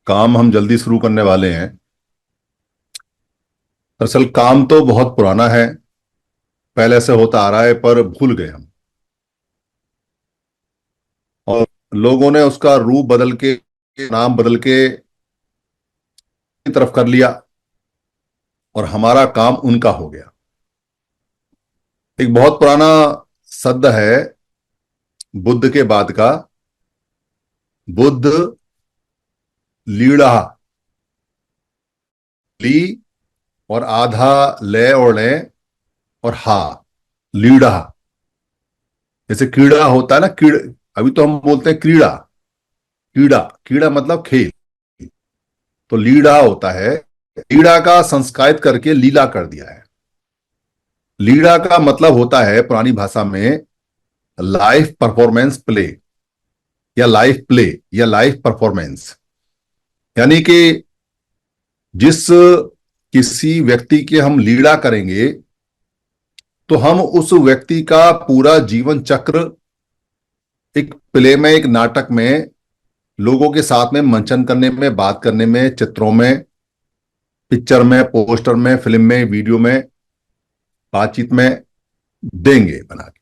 काम हम जल्दी शुरू करने वाले हैं। दरअसल काम तो बहुत पुराना है, पहले से होता आ रहा है, पर भूल गए हम। और लोगों ने उसका रूप बदल के, नाम बदल के की तरफ कर लिया, और हमारा काम उनका हो गया। एक बहुत पुराना शब्द है बुद्ध के बाद का। बुद्ध लीड़ा, ली और आधा ले और ले और हा, लीड़ा। जैसे कीड़ा होता है ना, कीड़, अभी तो हम बोलते हैं क्रीड़ा। कीड़ा, कीड़ा मतलब खेल। तो लीड़ा होता है, लीड़ा का संस्कारित करके लीला कर दिया है। लीड़ा का मतलब होता है पुरानी भाषा में लाइफ परफॉर्मेंस प्ले, या लाइफ प्ले, या लाइफ परफॉर्मेंस। यानी कि जिस किसी व्यक्ति के हम लीड़ा करेंगे, तो हम उस व्यक्ति का पूरा जीवन चक्र एक प्ले में, एक नाटक में, लोगों के साथ में मंचन करने में, बात करने में, चित्रों में, पिक्चर में, पोस्टर में, फिल्म में, वीडियो में, बातचीत में देंगे बना के।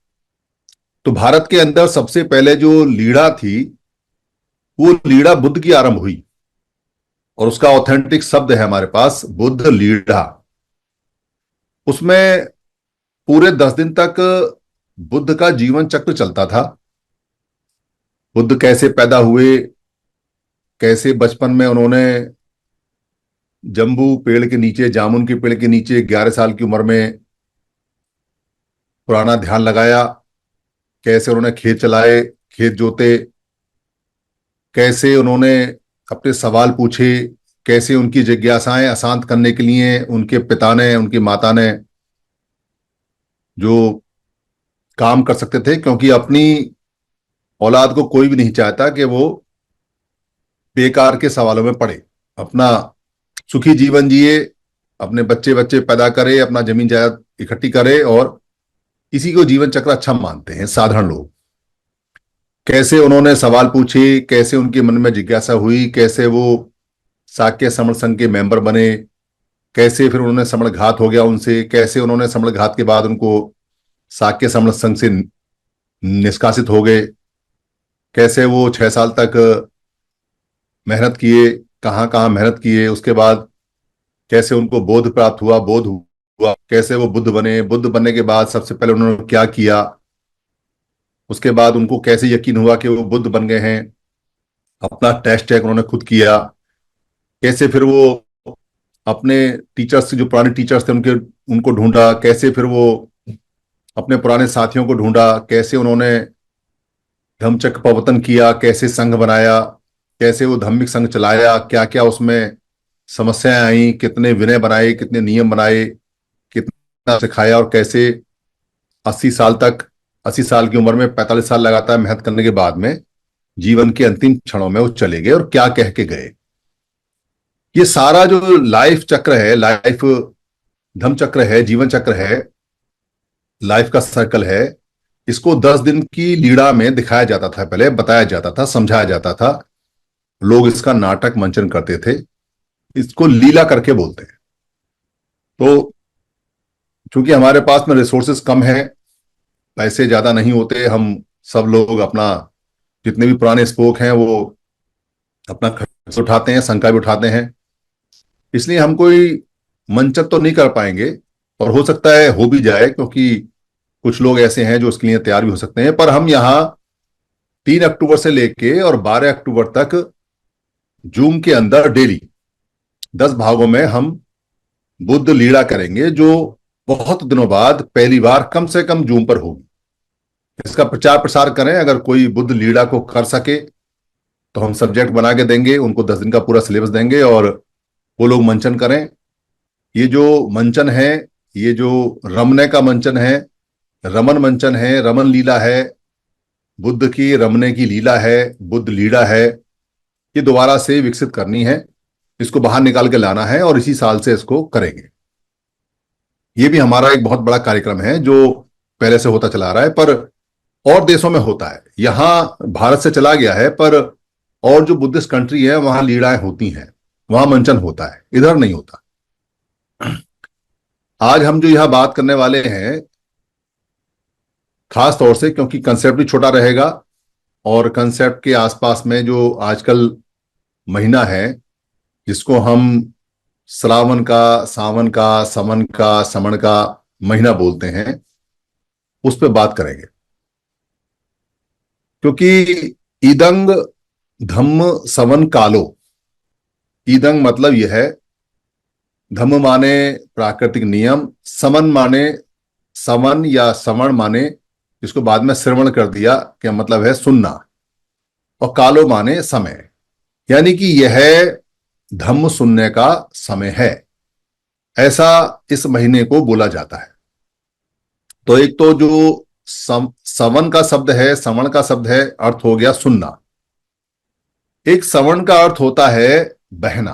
तो भारत के अंदर सबसे पहले जो लीड़ा थी, वो लीड़ा बुद्ध की आरंभ हुई, और उसका ऑथेंटिक शब्द है हमारे पास, बुद्ध लीड़ा। उसमें पूरे 10 दिन तक बुद्ध का जीवन चक्र चलता था। बुद्ध कैसे पैदा हुए, कैसे बचपन में उन्होंने जम्बू पेड़ के नीचे, जामुन के पेड़ के नीचे 11 साल की उम्र में पुराना ध्यान लगाया, कैसे उन्होंने खेत चलाए, खेत जोते, कैसे उन्होंने अपने सवाल पूछे, कैसे उनकी जिज्ञासाएं अशांत करने के लिए उनके पिता ने, उनकी माता ने जो काम कर सकते थे, क्योंकि अपनी औलाद को कोई भी नहीं चाहता कि वो बेकार के सवालों में पड़े। अपना सुखी जीवन जिए, अपने बच्चे बच्चे पैदा करे, अपना जमीन जायदाद इकट्ठी करे, और इसी को जीवन चक्र अच्छा मानते हैं साधारण लोग। कैसे उन्होंने सवाल पूछे, कैसे उनके मन में जिज्ञासा हुई, कैसे वो साक्य समण संघ के मेंबर बने, कैसे फिर उन्होंने समण घात हो गया उनसे, कैसे उन्होंने समण घात के बाद उनको साक्य समण संघ से निष्कासित हो गए, कैसे वो 6 साल तक मेहनत किए, कहाँ कहाँ मेहनत किए, उसके बाद कैसे उनको बोध प्राप्त हुआ, बोध हुआ, कैसे वो बुद्ध बने, बुद्ध बनने के बाद सबसे पहले उन्होंने क्या किया, उसके बाद उनको कैसे यकीन हुआ कि वो बुद्ध बन गए हैं, अपना टेस्ट टैग उन्होंने खुद किया, कैसे फिर वो अपने टीचर्स, जो पुराने टीचर्स थे, उनके उनको ढूंढा, कैसे फिर वो अपने पुराने साथियों को ढूंढा, कैसे उन्होंने धम्मचक्र प्रवर्तन किया, कैसे संघ बनाया, कैसे वो धार्मिक संघ चलाया, क्या क्या उसमें समस्याएं आई, कितने विनय बनाए, कितने नियम बनाए, कितना सिखाया, और कैसे 80 साल तक, 80 साल की उम्र में 45 साल लगातार मेहनत करने के बाद में जीवन के अंतिम क्षणों में वो चले गए, और क्या कह के गए। ये सारा जो लाइफ चक्र है, लाइफ धर्म चक्र है, जीवन चक्र है, लाइफ का सर्कल है, इसको 10 दिन की लीला में दिखाया जाता था, पहले बताया जाता था, समझाया जाता था। लोग इसका नाटक मंचन करते थे, इसको लीला करके बोलते हैं। तो चूंकि हमारे पास में रिसोर्सेस कम है, पैसे ज्यादा नहीं होते, हम सब लोग अपना, जितने भी पुराने स्पोक हैं वो अपना खर्च उठाते हैं, शंका भी उठाते हैं, इसलिए हम कोई मंचन तो नहीं कर पाएंगे। और हो सकता है हो भी जाए, क्योंकि कुछ लोग ऐसे हैं जो उसके लिए तैयार भी हो सकते हैं। पर हम यहाँ 3 अक्टूबर से लेके और 12 अक्टूबर तक जूम के अंदर डेली 10 भागों में हम बुद्ध लीला करेंगे, जो बहुत दिनों बाद पहली बार कम से कम जूम पर होगी। इसका प्रचार प्रसार करें, अगर कोई बुद्ध लीला को कर सके तो हम सब्जेक्ट बना के देंगे उनको, 10 दिन का पूरा सिलेबस देंगे, और वो लोग मंचन करें। ये जो मंचन है, ये जो रमने का मंचन है, रमन मंचन है, रमन लीला है, बुद्ध की रमने की लीला है, बुद्ध लीला है, ये दोबारा से विकसित करनी है, इसको बाहर निकाल के लाना है, और इसी साल से इसको करेंगे। ये भी हमारा एक बहुत बड़ा कार्यक्रम है जो पहले से होता चला आ रहा है, पर और देशों में होता है। यहां भारत से चला गया है, पर और जो बुद्धिस्ट कंट्री है वहां लीलाएं होती हैं, वहां मंचन होता है, इधर नहीं होता। आज हम जो यह बात करने वाले हैं, खास तौर से क्योंकि कंसेप्ट भी छोटा रहेगा, और कंसेप्ट के आसपास में जो आजकल महीना है जिसको हम श्रावण का, सावन का, समन का, समण का महीना बोलते हैं, उस पर बात करेंगे। क्योंकि ईदंग धम्म सवन कालो, ईदंग मतलब यह है, धम्म माने प्राकृतिक नियम, समन माने, समन या समण माने, जिसको बाद में श्रवण कर दिया, क्या मतलब है सुनना, और कालो माने समय, यानी कि यह धम्म सुनने का समय है, ऐसा इस महीने को बोला जाता है। तो एक तो जो सवन का शब्द है, समण का शब्द है, अर्थ हो गया सुनना। एक सवण का अर्थ होता है बहना,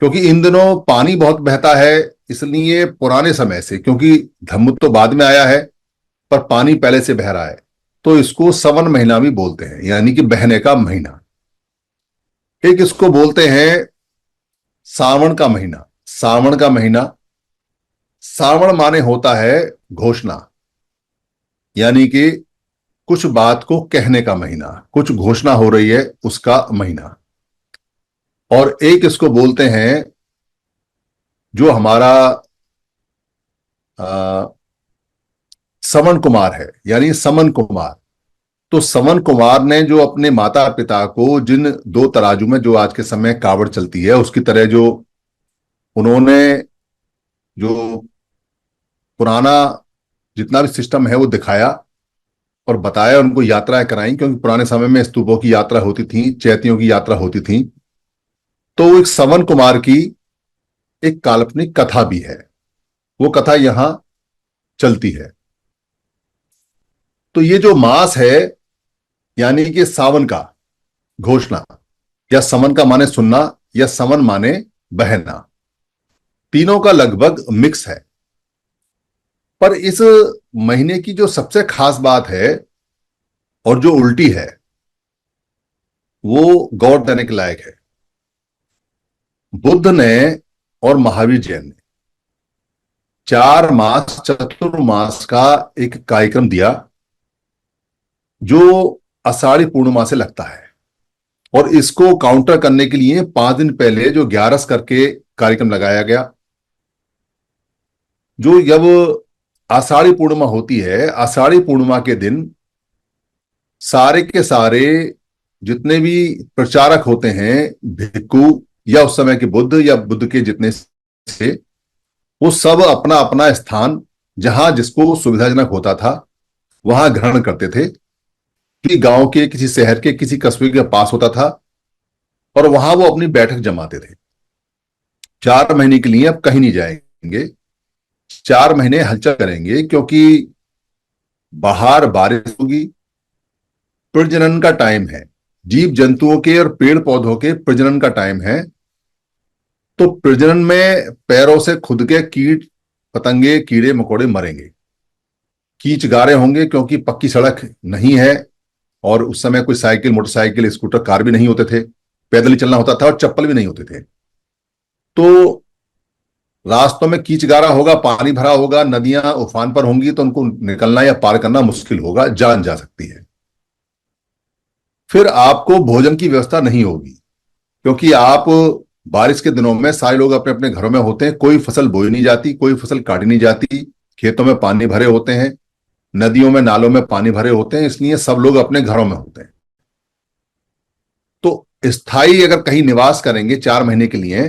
क्योंकि इन दिनों पानी बहुत बहता है, इसलिए पुराने समय से, क्योंकि धम्म तो बाद में आया है पर पानी पहले से बह रहा है, तो इसको सवन महीना भी बोलते हैं, यानी कि बहने का महीना। एक इसको बोलते हैं सावन का महीना। सावन का महीना, सावन माने होता है घोषणा, यानी कि कुछ बात को कहने का महीना, कुछ घोषणा हो रही है उसका महीना। और एक इसको बोलते हैं जो हमारा समन कुमार है, यानी समन कुमार। तो समन कुमार ने जो अपने माता पिता को जिन दो तराजू में जो आज के समय कावड़ चलती है उसकी तरह जो उन्होंने जो पुराना जितना भी सिस्टम है वो दिखाया और बताया, उनको यात्राएं कराई, क्योंकि पुराने समय में स्तूपों की यात्रा होती थी, चैतियों की यात्रा होती थी। तो एक समन कुमार की एक काल्पनिक कथा भी है, वो कथा यहां चलती है। तो ये जो मास है, यानी कि सावन का घोषणा, या समन का माने सुनना, या समन माने बहना, तीनों का लगभग मिक्स है। पर इस महीने की जो सबसे खास बात है और जो उल्टी है, वो गौर देने के लायक है। बुद्ध ने और महावीर जैन ने 4 मास चतुर्मास का एक कार्यक्रम दिया जो आषाढ़ी पूर्णिमा से लगता है, और इसको काउंटर करने के लिए 5 दिन पहले जो 11 करके कार्यक्रम लगाया गया। जो जब आषाढ़ी पूर्णिमा होती है, आषाढ़ी पूर्णिमा के दिन सारे के सारे जितने भी प्रचारक होते हैं, भिक्खु या उस समय के बुद्ध या बुद्ध के जितने से, वो सब अपना अपना स्थान जहां जिसको सुविधाजनक होता था वहां ग्रहण करते थे। कि गांव के किसी शहर के किसी कस्बे के पास होता था और वहां वो अपनी बैठक जमाते थे। 4 महीने के लिए अब कहीं नहीं जाएंगे, 4 महीने हलचल करेंगे, क्योंकि बाहर बारिश होगी, प्रजनन का टाइम है, जीव जंतुओं के और पेड़ पौधों के प्रजनन का टाइम है। तो प्रजनन में पैरों से खुद के कीट पतंगे कीड़े मकोड़े मरेंगे, कीच गारे होंगे, क्योंकि पक्की सड़क नहीं है, और उस समय कोई साइकिल मोटरसाइकिल स्कूटर कार भी नहीं होते थे, पैदल ही चलना होता था और चप्पल भी नहीं होते थे। तो रास्तों में कीच गारा होगा, पानी भरा होगा, नदियां उफान पर होंगी, तो उनको निकलना या पार करना मुश्किल होगा, जान जा सकती है। फिर आपको भोजन की व्यवस्था नहीं होगी, क्योंकि आप बारिश के दिनों में सारे लोग अपने अपने घरों में होते हैं, कोई फसल बोई नहीं जाती, कोई फसल काटी नहीं जाती, खेतों में पानी भरे होते हैं, नदियों में नालों में पानी भरे होते हैं, इसलिए सब लोग अपने घरों में होते हैं। तो स्थायी अगर कहीं निवास करेंगे 4 महीने के लिए,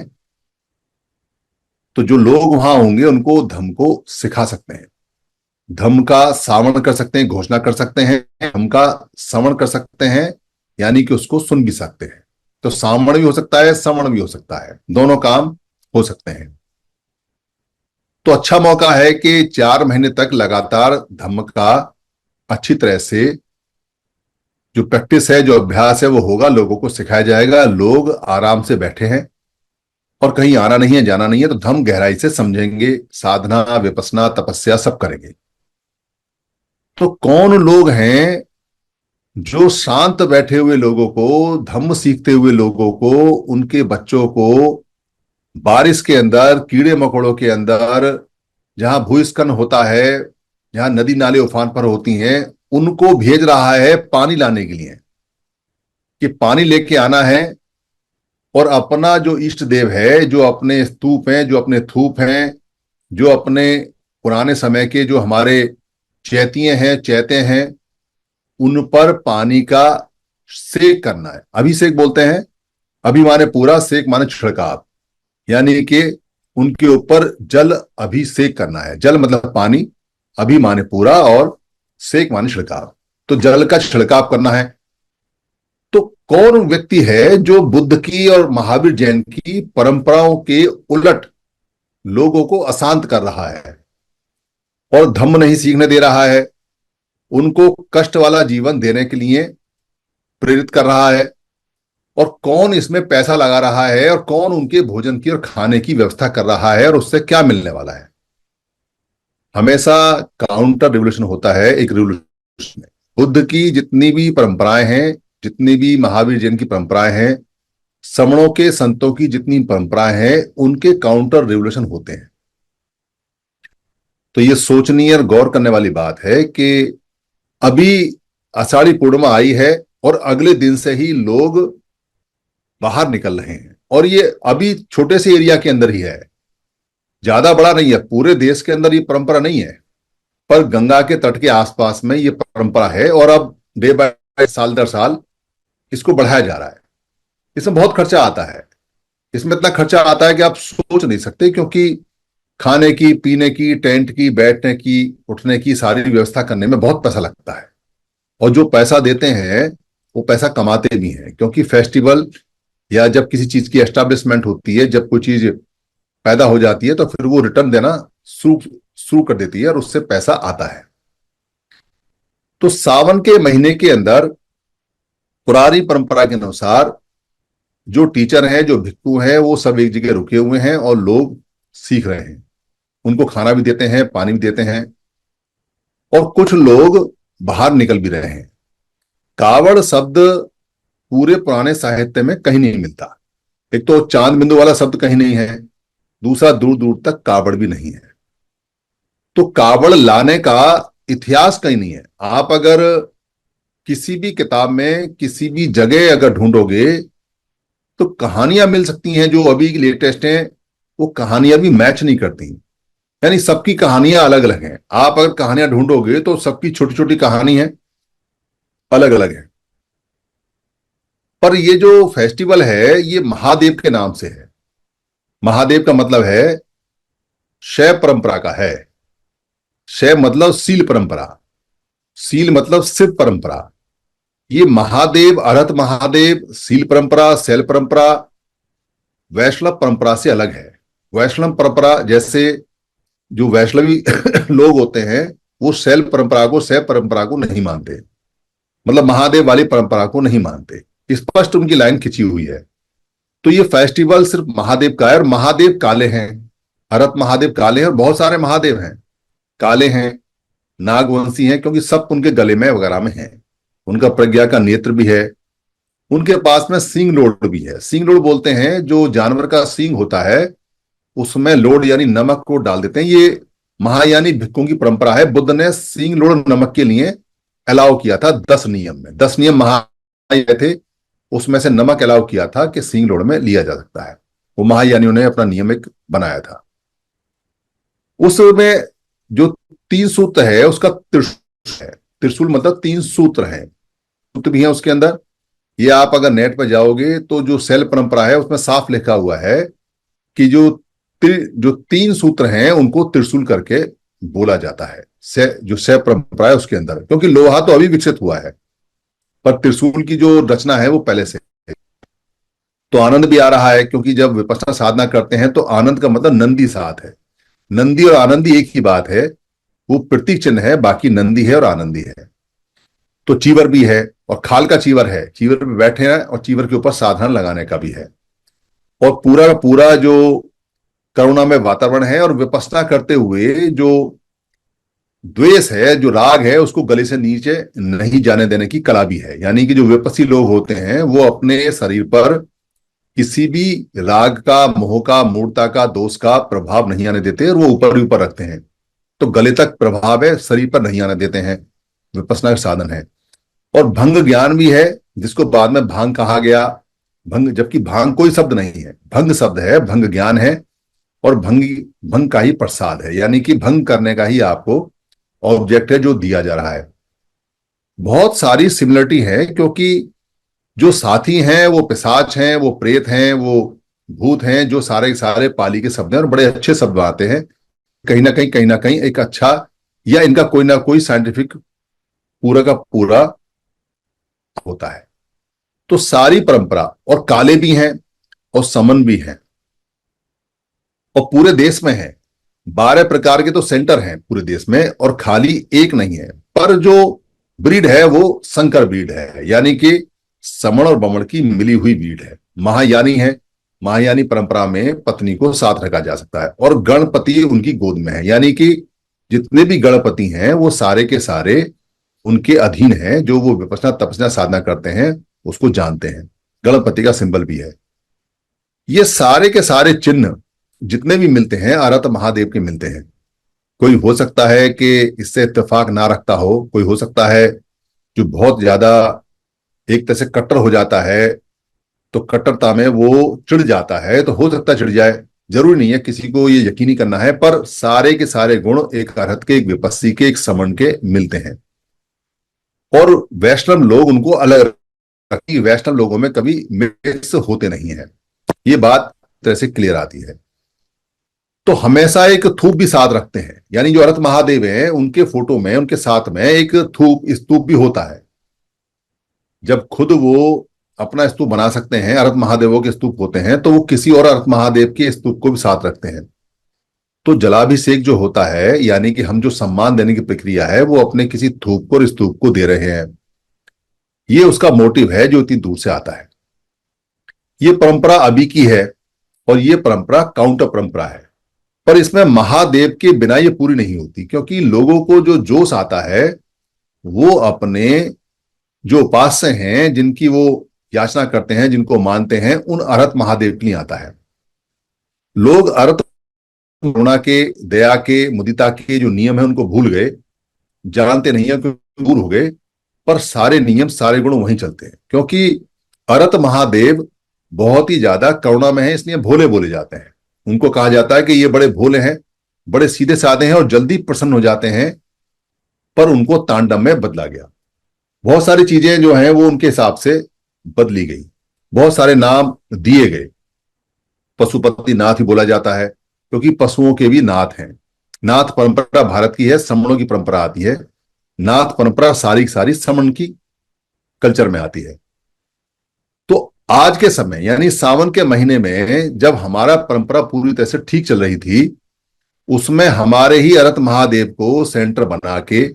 तो जो लोग वहां होंगे उनको धम्म को सिखा सकते हैं, धम्म का श्रावण कर सकते हैं, घोषणा कर सकते हैं, धम्म का श्रवण कर सकते हैं, यानी कि उसको सुन भी सकते हैं। तो श्रावण भी हो सकता है, श्रवण भी हो सकता है, दोनों काम हो सकते हैं। तो अच्छा मौका है कि 4 महीने तक लगातार धम्म का अच्छी तरह से जो प्रैक्टिस है, जो अभ्यास है, वो होगा, लोगों को सिखाया जाएगा। लोग आराम से बैठे हैं और कहीं आना नहीं है, जाना नहीं है, तो धम्म गहराई से समझेंगे, साधना विपස්සना तपस्या सब करेंगे। तो कौन लोग हैं जो शांत बैठे हुए लोगों को, धम्म सीखते हुए लोगों को, उनके बच्चों को बारिश के अंदर, कीड़े मकोड़ों के अंदर, जहां भूस्खलन होता है, जहां नदी नाले उफान पर होती हैं, उनको भेज रहा है पानी लाने के लिए, कि पानी लेके आना है। और अपना जो इष्ट देव है, जो अपने स्तूप हैं, जो अपने थूप हैं, जो अपने पुराने समय के जो हमारे चैतिये हैं, चैते हैं, उन पर पानी का सेक करना है। अभिषेक बोलते हैं। अभी माने पूरा, सेक माने छिड़काव, यानी कि उनके ऊपर जल अभिषेक करना है। जल मतलब पानी, अभी माने पूरा, और सेक माने छिड़काव। तो जल का छिड़काव करना है। तो कौन व्यक्ति है जो बुद्ध की और महावीर जैन की परंपराओं के उलट लोगों को अशांत कर रहा है और धम्म नहीं सीखने दे रहा है, उनको कष्ट वाला जीवन देने के लिए प्रेरित कर रहा है? और कौन इसमें पैसा लगा रहा है, और कौन उनके भोजन की और खाने की व्यवस्था कर रहा है, और उससे क्या मिलने वाला है? हमेशा काउंटर रिवोल्यूशन होता है एक रिवोल्यूशन में। बुद्ध की जितनी भी परंपराएं हैं, जितनी भी महावीर जैन की परंपराएं हैं, श्रमणों के संतों की जितनी परंपराएं हैं, उनके काउंटर रिवोल्यूशन होते हैं। तो ये सोचनीय और गौर करने वाली बात है कि अभी आषाढ़ी पूर्णिमा आई है और अगले दिन से ही लोग बाहर निकल रहे हैं, और ये अभी छोटे से एरिया के अंदर ही है, ज्यादा बड़ा नहीं है, पूरे देश के अंदर ये परंपरा नहीं है, पर गंगा के तट के आसपास में ये परंपरा है। और अब डे बाय साल दर साल इसको बढ़ाया जा रहा है। इसमें बहुत खर्चा आता है। इसमें इतना खर्चा आता है कि आप सोच नहीं सकते, क्योंकि खाने की, पीने की, टेंट की, बैठने की, उठने की सारी व्यवस्था करने में बहुत पैसा लगता है। और जो पैसा देते हैं वो पैसा कमाते भी हैं, क्योंकि फेस्टिवल या जब किसी चीज की एस्टैब्लिशमेंट होती है, जब कोई चीज पैदा हो जाती है, तो फिर वो रिटर्न देना शुरू शुरू कर देती है, और उससे पैसा आता है। तो सावन के महीने के अंदर पुरानी परंपरा के अनुसार जो टीचर हैं, जो भिक्षु हैं, वो सब एक जगह रुके हुए हैं और लोग सीख रहे हैं। उनको खाना भी देते हैं, पानी भी देते हैं, और कुछ लोग बाहर निकल भी रहे हैं। कावड़ शब्द पूरे पुराने साहित्य में कहीं नहीं मिलता। एक तो चांद बिंदु वाला शब्द कहीं नहीं है, दूसरा दूर दूर तक कावड़ भी नहीं है। तो कावड़ लाने का इतिहास कहीं नहीं है। आप अगर किसी भी किताब में, किसी भी जगह अगर ढूंढोगे, तो कहानियां मिल सकती हैं जो अभी लेटेस्ट हैं, वो कहानियां भी मैच नहीं करती। यानी सबकी कहानियां अलग अलग हैं। आप अगर कहानियां ढूंढोगे तो सबकी छोटी छोटी कहानी है, अलग अलग है। पर ये जो फेस्टिवल है, ये महादेव के नाम से है। महादेव का मतलब है शैव परंपरा का है। शैव मतलब सील परंपरा, सील मतलब शिव परंपरा। ये महादेव, अरहत महादेव, सील परंपरा, शैल परंपरा वैष्णव परंपरा से अलग है। वैष्णव परंपरा जैसे जो वैष्णवी लोग होते हैं, वो शैल परंपरा को, शैव परंपरा को नहीं मानते, मतलब महादेव वाली परंपरा को नहीं मानते। स्पष्ट उनकी लाइन खिंची हुई है। तो ये फेस्टिवल सिर्फ महादेव का है, और महादेव काले हैं। अरहत महादेव काले हैं, और बहुत सारे महादेव हैं काले हैं, नागवंशी हैं, क्योंकि सब उनके गले में वगैरह में है। उनका प्रज्ञा का नेत्र भी है। उनके पास में सींग लोड भी है। सींग लोड बोलते हैं, जो जानवर का सींग होता है उसमें लोड यानी नमक को डाल देते हैं। ये महायानी भिक्षुओं की परंपरा है। बुद्ध ने सींग लोड नमक के लिए अलाउ किया था 10 नियम में। 10 नियम महायानी थे, उसमें से नमक अलाउ किया था कि सींग लोड में लिया जा सकता है। वो महायानियों ने अपना नियम एक बनाया था। उसमें जो 3 सूत्र है उसका त्रिशूल है। त्रिशूल मतलब 3 सूत्र है, सूत्र भी है उसके अंदर। ये आप अगर नेट पर जाओगे तो जो शैल परंपरा है उसमें साफ लिखा हुआ है कि जो 3 सूत्र हैं उनको त्रिशूल करके बोला जाता है। जो शैव परंपरा है उसके अंदर, क्योंकि लोहा तो अभी विकसित हुआ है, पर त्रिशूल की जो रचना है वो पहले से है। तो आनंद भी आ रहा है, क्योंकि जब विपश्यना साधना करते हैं तो आनंद का मतलब नंदी साथ है। नंदी और आनंदी एक ही बात है, वो प्रतीक चिन्ह है, बाकी नंदी है और आनंदी है। तो चीवर भी है, और खाल का चीवर है, चीवर पे बैठे हैं, और चीवर के ऊपर साधन लगाने का भी है। और पूरा का पूरा जो करुणा में वातावरण है, और विपश्यना करते हुए जो द्वेष है, जो राग है, उसको गले से नीचे नहीं जाने देने की कला भी है। यानी कि जो विपस्सी लोग होते हैं वो अपने शरीर पर किसी भी राग का, मोह का, मूर्ता का, दोष का प्रभाव नहीं आने देते और वो ऊपर ही ऊपर रखते हैं। तो गले तक प्रभाव है, शरीर पर नहीं आने देते हैं, विपස්සना का साधन है। और भंग ज्ञान भी है, जिसको बाद में भांग कहा गया। भंग, जबकि भांग कोई शब्द नहीं है, भंग शब्द है, भंग ज्ञान है। और भंग भंग का ही प्रसाद है, यानी कि भंग करने का ही आपको ऑब्जेक्ट है जो दिया जा रहा है। बहुत सारी सिमिलरिटी है, क्योंकि जो साथी हैं वो पिशाच हैं, वो प्रेत हैं, वो भूत हैं, जो सारे के सारे पाली के शब्द हैं और बड़े अच्छे शब्द आते हैं। कहीं ना कहीं एक अच्छा, या इनका कोई ना कोई साइंटिफिक पूरा का पूरा होता है। तो सारी परंपरा, और काले भी हैं और समन भी हैं, और पूरे देश में है। 12 प्रकार के तो सेंटर हैं पूरे देश में, और खाली एक नहीं है। पर जो ब्रीड है वो संकर ब्रीड है, यानी कि समण और बमण की मिली हुई ब्रीड है। महायानी है। महायानी परंपरा में पत्नी को साथ रखा जा सकता है, और गणपति उनकी गोद में है। यानी कि जितने भी गणपति हैं वो सारे के सारे उनके अधीन हैं। जो वो विपස්සना तपस्या साधना करते हैं उसको जानते हैं। गणपति का सिंबल भी है। ये सारे के सारे चिन्ह जितने भी मिलते हैं अरहत महादेव के मिलते हैं। कोई हो सकता है कि इससे इत्तेफाक ना रखता हो, कोई हो सकता है जो बहुत ज्यादा एक तरह से कट्टर हो जाता है, तो कट्टरता में वो चिढ़ जाता है, तो हो सकता है चिढ़ जाए। जरूरी नहीं है किसी को ये यकीनी करना है, पर सारे के सारे गुण एक अरहत के, एक विपस्सी के, एक समण के मिलते हैं। और वैष्णव लोग उनको अलग रखी, वैष्णव लोगों में कभी मिक्स होते नहीं है। ये बात तरह से क्लियर आती है। तो हमेशा एक थूप भी साथ रखते हैं, यानी जो अरहत महादेव हैं उनके फोटो में, उनके साथ में एक थूप, स्तूप भी होता है। जब खुद वो अपना स्तूप बना सकते हैं, अरहत महादेवों के स्तूप होते हैं, तो वो किसी और अरहत महादेव के स्तूप को भी साथ रखते हैं। तो जलाभिषेक जो होता है, यानी कि हम जो सम्मान देने की प्रक्रिया है, वो अपने किसी थूप को और स्तूप को दे रहे हैं। ये उसका मोटिव है जो इतनी दूर से आता है। ये परंपरा अभी की है, और ये परंपरा काउंटर परंपरा है। पर इसमें महादेव के बिना ये पूरी नहीं होती, क्योंकि लोगों को जो जोश आता है वो अपने जो उपास्य हैं, जिनकी वो याचना करते हैं, जिनको मानते हैं, उन अरहत महादेव के लिए आता है। लोग अरहत करुणा के, दया के, मुदिता के जो नियम है उनको भूल गए, जानते नहीं है, क्योंकि दूर हो गए। पर सारे नियम, सारे गुण वहीं चलते हैं, क्योंकि अरहत महादेव बहुत ही ज्यादा करुणा में है, इसलिए भोले बोले जाते हैं। उनको कहा जाता है कि ये बड़े भोले हैं, बड़े सीधे साधे हैं और जल्दी प्रसन्न हो जाते हैं। पर उनको तांडव में बदला गया। बहुत सारी चीजें जो हैं वो उनके हिसाब से बदली गई, बहुत सारे नाम दिए गए। पशुपति नाथ ही बोला जाता है, क्योंकि पशुओं के भी नाथ हैं। नाथ परंपरा भारत की है, समणों की परंपरा आती है। नाथ परंपरा सारी सारी समण की कल्चर में आती है। तो आज के समय, यानी सावन के महीने में, जब हमारा परंपरा पूरी तरह से ठीक चल रही थी, उसमें हमारे ही अरहत महादेव को सेंटर बना के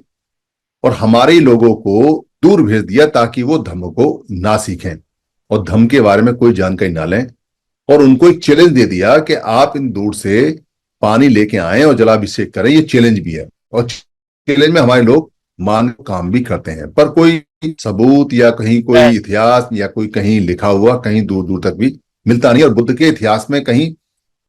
और हमारे ही लोगों को दूर भेज दिया, ताकि वो धम्म को ना सीखें और धम्म के बारे में कोई जानकारी ना लें। और उनको एक चैलेंज दे दिया कि आप इन दूर से पानी लेके आए और जलाभिषेक करें। ये चैलेंज भी है, और चैलेंज में हमारे लोग मान काम भी करते हैं। पर कोई सबूत या कहीं कोई इतिहास या कोई कहीं लिखा हुआ कहीं दूर दूर तक भी मिलता नहीं। और बुद्ध के इतिहास में कहीं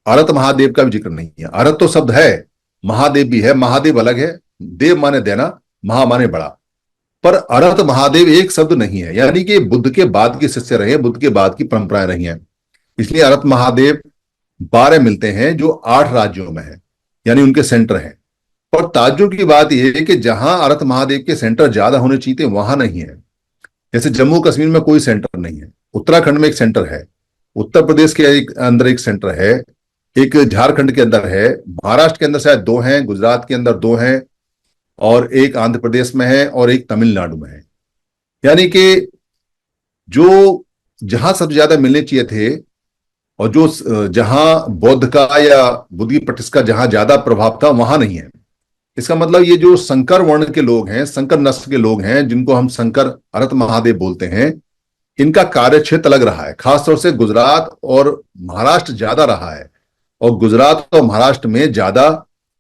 अरहत महादेव का भी जिक्र नहीं है। अरहत तो शब्द है, महादेव भी है। महादेव अलग है, देव माने देना, महा माने बड़ा। पर अरहत महादेव एक शब्द नहीं है, यानी कि बुद्ध के बाद के शिष्य रहे, बुद्ध के बाद की परंपराएं रही हैं। इसलिए अरहत महादेव 12 मिलते हैं जो 8 राज्यों में है, यानी उनके सेंटर हैं। पर ताज्जुब की बात यह है कि जहां अरहत महादेव के सेंटर ज्यादा होने चाहिए थे वहां नहीं है। जैसे जम्मू कश्मीर में कोई सेंटर नहीं है, उत्तराखंड में एक सेंटर है, उत्तर प्रदेश के अंदर एक सेंटर है, एक झारखंड के अंदर है, महाराष्ट्र के अंदर शायद 2 हैं, गुजरात के अंदर 2 हैं, और एक आंध्र प्रदेश में है, और एक तमिलनाडु में है। यानी कि जो जहां सबसे ज्यादा मिलने चाहिए थे, और जो जहां बौद्ध का या बुद्ध की प्रैक्टिस का जहां ज्यादा प्रभाव था, वहां नहीं है। इसका मतलब ये जो संकर वर्ण के लोग हैं, संकर नस्ल के लोग हैं, जिनको हम संकर अरहत महादेव बोलते हैं, इनका कार्य क्षेत्र अलग रहा है। खासतौर से गुजरात और महाराष्ट्र ज्यादा रहा है, और गुजरात और महाराष्ट्र में ज्यादा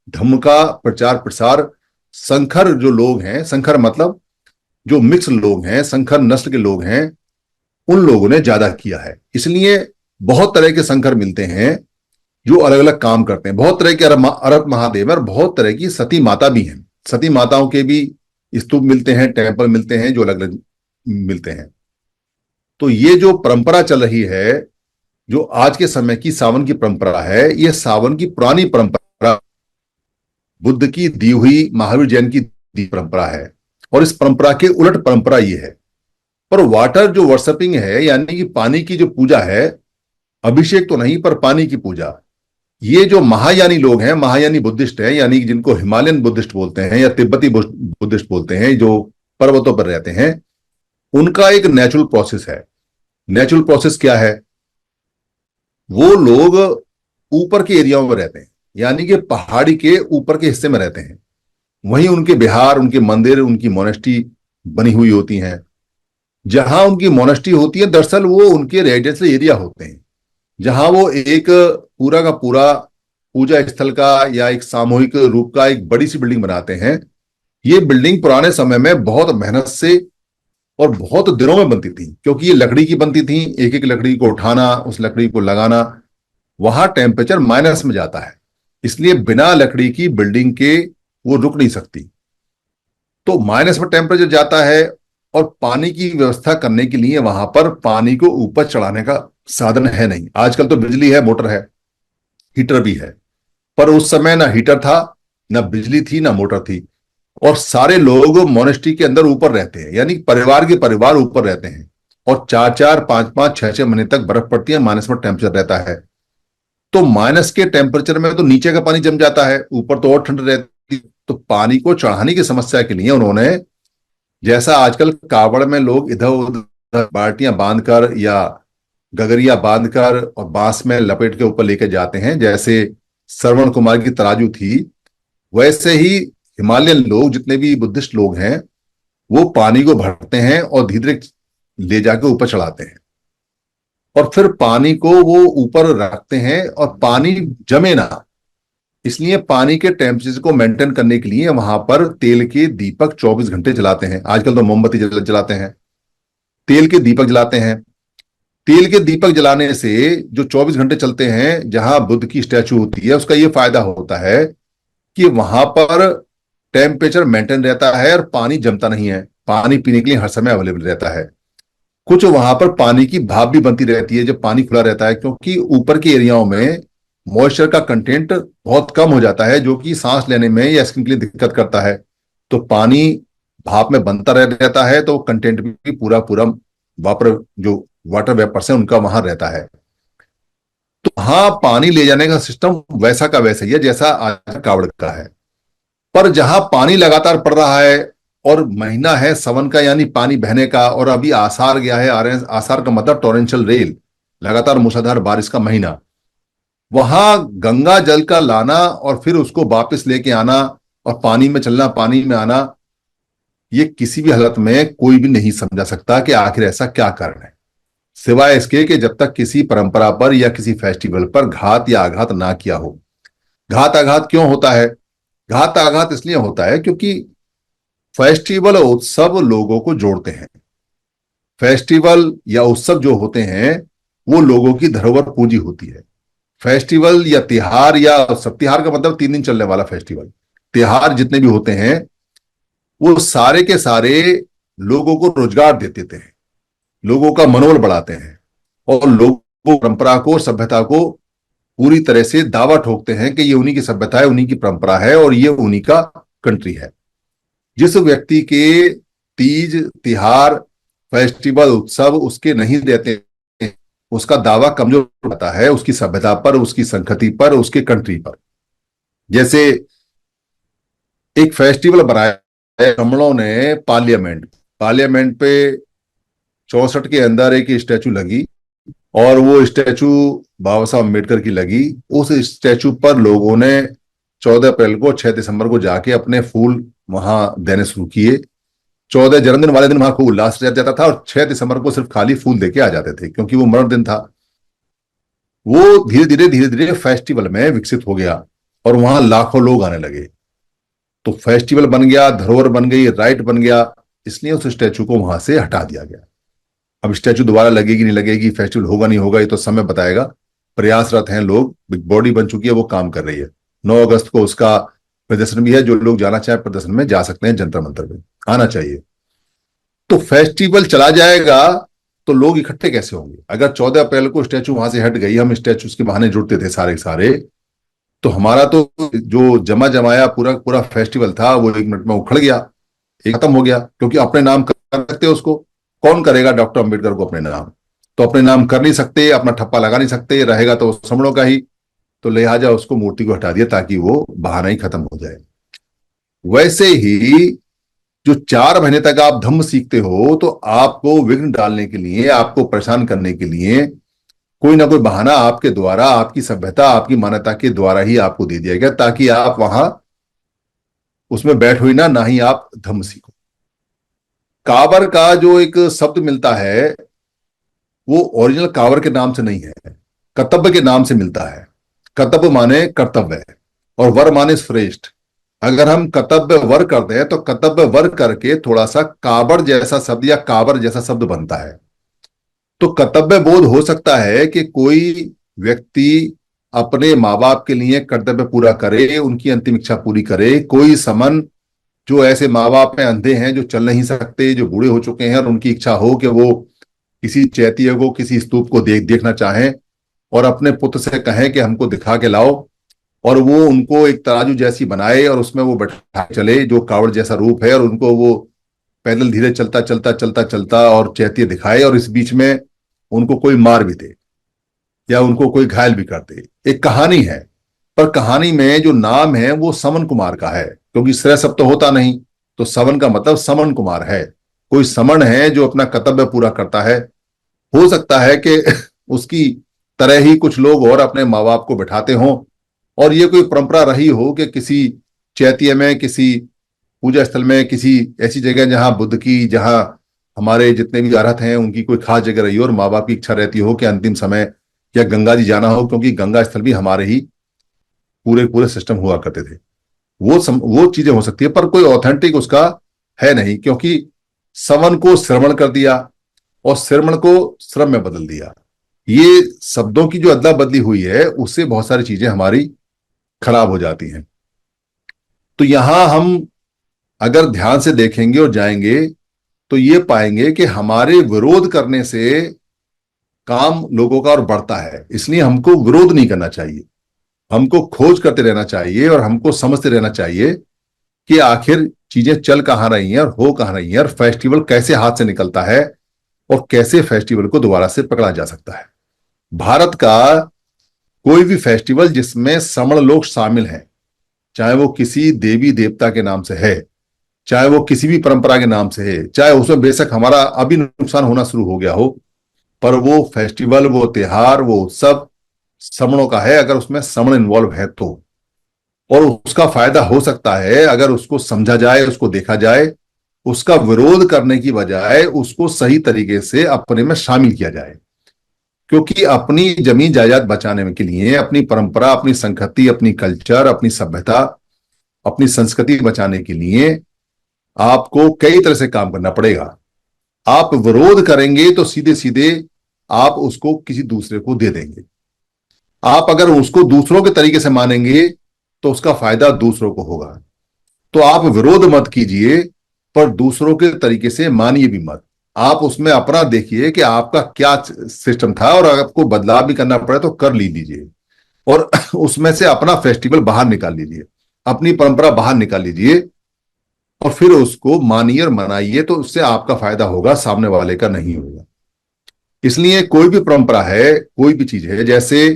धम्म का प्रचार प्रसार संकर जो लोग हैं, संकर मतलब जो मिक्स लोग हैं, संकर नस्ल के लोग हैं, उन लोगों ने ज्यादा किया है। इसलिए बहुत तरह के संकर मिलते हैं जो अलग अलग काम करते हैं। बहुत तरह के अरब महादेव और बहुत तरह की सती माता भी हैं। सती माताओं के भी स्तूप मिलते हैं, टेम्पल मिलते हैं जो अलग अलग मिलते हैं। तो ये जो परंपरा चल रही है, जो आज के समय की सावन की परंपरा है, ये सावन की पुरानी परंपरा, बुद्ध की दी हुई, महावीर जैन की दी परंपरा है। और इस परंपरा के उलट परंपरा ये है। पर वाटर जो वर्शिपिंग है, यानी कि पानी की जो पूजा है, अभिषेक तो नहीं पर पानी की पूजा, ये जो महायानी लोग हैं, महायानी बुद्धिस्ट हैं, यानी जिनको हिमालयन बुद्धिस्ट बोलते हैं या तिब्बती बुद्धिस्ट बोलते हैं, जो पर्वतों पर रहते हैं, उनका एक नेचुरल प्रोसेस है। नेचुरल प्रोसेस क्या है? वो लोग ऊपर के एरियाओं में रहते हैं, यानी कि पहाड़ी के ऊपर के हिस्से में रहते हैं। वहीं उनके विहार, उनके मंदिर, उनकी मोनेस्ट्री बनी हुई होती हैं। जहां उनकी मोनेस्ट्री होती है, दरअसल वो उनके रेजिडेंशियल एरिया होते हैं, जहां वो एक पूरा का पूरा पूजा स्थल का या एक सामूहिक रूप का एक बड़ी सी बिल्डिंग बनाते हैं। ये बिल्डिंग पुराने समय में बहुत मेहनत से और बहुत दिनों में बनती थी, क्योंकि ये लकड़ी की बनती थी। एक एक लकड़ी को उठाना, उस लकड़ी को लगाना, वहां टेम्परेचर माइनस में जाता है, इसलिए बिना लकड़ी की बिल्डिंग के वो रुक नहीं सकती। तो माइनस में टेम्परेचर जाता है, और पानी की व्यवस्था करने के लिए वहां पर पानी को ऊपर चढ़ाने का साधन है नहीं। आजकल तो बिजली है, मोटर है, हीटर भी है, पर उस समय ना हीटर था, ना बिजली थी, ना मोटर थी। और सारे लोग मोनेस्ट्री के अंदर ऊपर रहते हैं, यानी परिवार के परिवार ऊपर रहते हैं। और 4-4, 5-5, 6-6 महीने तक बर्फ पड़ती है, माइनस में टेम्परेचर रहता है। तो माइनस के टेम्परेचर में तो नीचे का पानी जम जाता है, ऊपर तो और ठंड रहती है। तो पानी को चढ़ाने की समस्या के लिए उन्होंने, जैसा आजकल कावड़ में लोग इधर उधर बाल्टियां बांधकर या गगरिया बांधकर और बांस में लपेट के ऊपर लेके जाते हैं, जैसे श्रवण कुमार की तराजू थी, वैसे ही हिमालयन लोग, जितने भी बुद्धिस्ट लोग हैं, वो पानी को भरते हैं और धीरे धीरे ले जाके ऊपर चढ़ाते हैं। और फिर पानी को वो ऊपर रखते हैं, और पानी जमे ना, इसलिए पानी के टेम्परेचर को मेंटेन करने के लिए वहां पर तेल के दीपक 24 घंटे जलाते हैं। आजकल तो मोमबत्ती जलाते हैं, तेल के दीपक जलाते हैं। तेल के दीपक जलाने से जो 24 घंटे चलते हैं, जहां बुद्ध की स्टैचू होती है, उसका यह फायदा होता है कि वहां पर टेम्परेचर मेंटेन रहता है और पानी जमता नहीं है। पानी पीने के लिए हर समय अवेलेबल रहता है। कुछ वहां पर पानी की भाप भी बनती रहती है जब पानी खुला रहता है, क्योंकि ऊपर के एरियाओं में मॉइस्चर का कंटेंट बहुत कम हो जाता है, जो कि सांस लेने में या स्किन के लिए दिक्कत करता है। तो पानी भाप में बनता रहता है, तो कंटेंट भी पूरा पूरा वापर जो वाटर वेपर्स है उनका वहां रहता है। तो हाँ, पानी ले जाने का सिस्टम वैसा का वैसा ही है जैसा आज कावड़ का है। पर जहां पानी लगातार पड़ रहा है और महीना है सावन का, यानी पानी बहने का, और अभी आसार गया है, आसार का मतलब टॉरेंशियल रेल, लगातार मूसलाधार बारिश का महीना, वहां गंगा जल का लाना और फिर उसको वापस लेके आना और पानी में चलना, पानी में आना, ये किसी भी हालत में कोई भी नहीं समझा सकता कि आखिर ऐसा क्या कारण है, सिवाय इसके कि जब तक किसी परंपरा पर या किसी फेस्टिवल पर घात या आघात ना किया हो। घात आघात क्यों होता है? घात आघात इसलिए होता है क्योंकि फेस्टिवल और उत्सव लोगों को जोड़ते हैं। फेस्टिवल या उत्सव जो होते हैं, वो लोगों की धरोहर पूंजी होती है। फेस्टिवल या तिहार या उत्सव, तिहार का मतलब 3 दिन चलने वाला फेस्टिवल, तिहार जितने भी होते हैं, वो सारे के सारे लोगों को रोजगार देते हैं, लोगों का मनोबल बढ़ाते हैं, और लोगों को, परंपरा को और सभ्यता को पूरी तरह से दावा ठोकते हैं कि ये उन्हीं की सभ्यता है, उन्हीं की परंपरा है और ये उन्हीं का कंट्री है। जिस व्यक्ति के तीज, तिहार, फेस्टिवल, उत्सव उसके नहीं रहते, उसका दावा कमजोर होता है उसकी सभ्यता पर, उसकी संस्कृति पर, उसके कंट्री पर। जैसे एक फेस्टिवल बनाया है ब्राह्मणों ने, पार्लियामेंट, पार्लियामेंट पे 64 के अंदर एक स्टैचू लगी, और वो स्टैचू बाबा साहब अम्बेडकर की लगी। उस स्टैचू पर लोगों ने 14 अप्रैल को, 6 दिसंबर को जाके अपने फूल वहां देने शुरू किए। 14 जन्मदिन वाले दिन वहां खूब उल्लास रह जाता था, और 6 दिसंबर को सिर्फ खाली फूल देके आ जाते थे, क्योंकि वो मरण दिन था। वो धीरे धीरे फेस्टिवल में विकसित हो गया, और वहां लाखों लोग आने लगे। तो फेस्टिवल बन गया, धरोहर बन गई, राइट बन गया, इसलिए उस स्टैचू को वहां से हटा दिया गया। अब स्टैचू दोबारा लगेगी नहीं लगेगी, फेस्टिवल होगा नहीं होगा, ये तो समय बताएगा। प्रयासरत हैं लोग, बॉडी बन चुकी है, वो काम कर रही है। 9 अगस्त को उसका प्रदर्शन भी है, जो लोग जाना चाहे प्रदर्शन में जा सकते हैं, जंतर मंतर में आना चाहिए। तो फेस्टिवल चला जाएगा तो लोग इकट्ठे कैसे होंगे? अगर 14 अप्रैल को स्टैचू वहां से हट गई, हम स्टैचूज के बहाने जुड़ते थे सारे सारे, तो हमारा तो जो जमा जमाया पूरा पूरा फेस्टिवल था वो 1 मिनट में उखड़ गया, खत्म हो गया। क्योंकि अपने नाम कर सकते उसको, कौन करेगा डॉक्टर अंबेडकर को अपने नाम? तो अपने नाम कर नहीं सकते, अपना ठप्पा लगा नहीं सकते, रहेगा तो समणों का ही। तो लिहाजा उसको मूर्ति को हटा दिया ताकि वो बहाना ही खत्म हो जाए। वैसे ही जो 4 महीने तक आप धम्म सीखते हो, तो आपको विघ्न डालने के लिए, आपको परेशान करने के लिए कोई ना कोई बहाना आपके द्वारा, आपकी सभ्यता, आपकी मान्यता के द्वारा ही आपको दे दिया गया, ताकि आप वहां उसमें बैठो ही ना ही आप धम्म सीखो। काबर का जो एक शब्द मिलता है, वो ओरिजिनल कावर के नाम से नहीं है, कर्तव्य के नाम से मिलता है। कर्तव्य माने कर्तव्य, और वर माने श्रेष्ठ। अगर हम कर्तव्य वर करते हैं तो कर्तव्य वर करके थोड़ा सा काबर जैसा शब्द या काबर जैसा शब्द बनता है। तो कर्तव्य बोध हो सकता है कि कोई व्यक्ति अपने माँ बाप के लिए कर्तव्य पूरा करे, उनकी अंतिम इच्छा पूरी करे। कोई समन जो ऐसे माँ बाप में अंधे हैं, जो चल नहीं सकते, जो बूढ़े हो चुके हैं, और उनकी इच्छा हो कि वो किसी चैत्य को, किसी स्तूप को देखना चाहें, और अपने पुत्र से कहें कि हमको दिखा के लाओ, और वो उनको एक तराजू जैसी बनाए और उसमें वो बैठा चले, जो कावड़ जैसा रूप है, और उनको वो पैदल धीरे चलता चलता चलता चलता और चैत्य दिखाए, और इस बीच में उनको कोई मार भी दे या उनको कोई घायल भी कर दे। एक कहानी है, पर कहानी में जो नाम है वो समन कुमार का है, क्योंकि श्रेय सब तो होता नहीं, तो समन का मतलब समन कुमार है। कोई समन है जो अपना कर्तव्य पूरा करता है। हो सकता है कि उसकी तरह ही कुछ लोग और अपने माँ बाप को बिठाते हों, और ये कोई परंपरा रही हो कि किसी चैत्य में, किसी पूजा स्थल में, किसी ऐसी जगह जहां बुद्ध की, जहां हमारे जितने भी अरहत हैं उनकी कोई खास जगह रही हो, और माँ बाप की इच्छा रहती हो कि अंतिम समय या गंगा जी जाना हो, क्योंकि गंगा स्थल भी हमारे ही पूरे पूरे सिस्टम हुआ करते थे। वो चीजें हो सकती है, पर कोई ऑथेंटिक उसका है नहीं, क्योंकि सवन को श्रवण कर दिया और श्रवण को श्रम में बदल दिया। ये शब्दों की जो अदला बदली हुई है, उससे बहुत सारी चीजें हमारी खराब हो जाती हैं। तो यहां हम अगर ध्यान से देखेंगे और जाएंगे, तो ये पाएंगे कि हमारे विरोध करने से काम लोगों का और बढ़ता है। इसलिए हमको विरोध नहीं करना चाहिए, हमको खोज करते रहना चाहिए, और हमको समझते रहना चाहिए कि आखिर चीजें चल कहां रही हैं और हो कहां रही हैं, और फेस्टिवल कैसे हाथ से निकलता है, और कैसे फेस्टिवल को दोबारा से पकड़ा जा सकता है। भारत का कोई भी फेस्टिवल जिसमें समण लोग शामिल हैं, चाहे वो किसी देवी देवता के नाम से है, चाहे वो किसी भी परंपरा के नाम से है, चाहे उसमें बेशक हमारा अभी नुकसान होना शुरू हो गया हो, पर वो फेस्टिवल, वो त्योहार, वो उत्सव समणों का है, अगर उसमें समण इन्वॉल्व है तो। और उसका फायदा हो सकता है अगर उसको समझा जाए, उसको देखा जाए, उसका विरोध करने की बजाय उसको सही तरीके से अपने में शामिल किया जाए। क्योंकि अपनी जमीन जायदाद बचाने के लिए, अपनी परंपरा, अपनी संस्कृति, अपनी कल्चर, अपनी सभ्यता, अपनी संस्कृति बचाने के लिए आपको कई तरह से काम करना पड़ेगा। आप विरोध करेंगे तो सीधे सीधे आप उसको किसी दूसरे को दे देंगे। आप अगर उसको दूसरों के तरीके से मानेंगे तो उसका फायदा दूसरों को होगा। तो आप विरोध मत कीजिए, पर दूसरों के तरीके से मानिए भी मत। आप उसमें अपना देखिए कि आपका क्या सिस्टम था, और अगर आपको बदलाव भी करना पड़े तो कर लीजिए, और उसमें से अपना फेस्टिवल बाहर निकाल लीजिए, अपनी परंपरा बाहर निकाल लीजिए, और फिर उसको मानिए और मनाइए। तो उससे आपका फायदा होगा, सामने वाले का नहीं होगा। इसलिए कोई भी परंपरा है, कोई भी चीज है, जैसे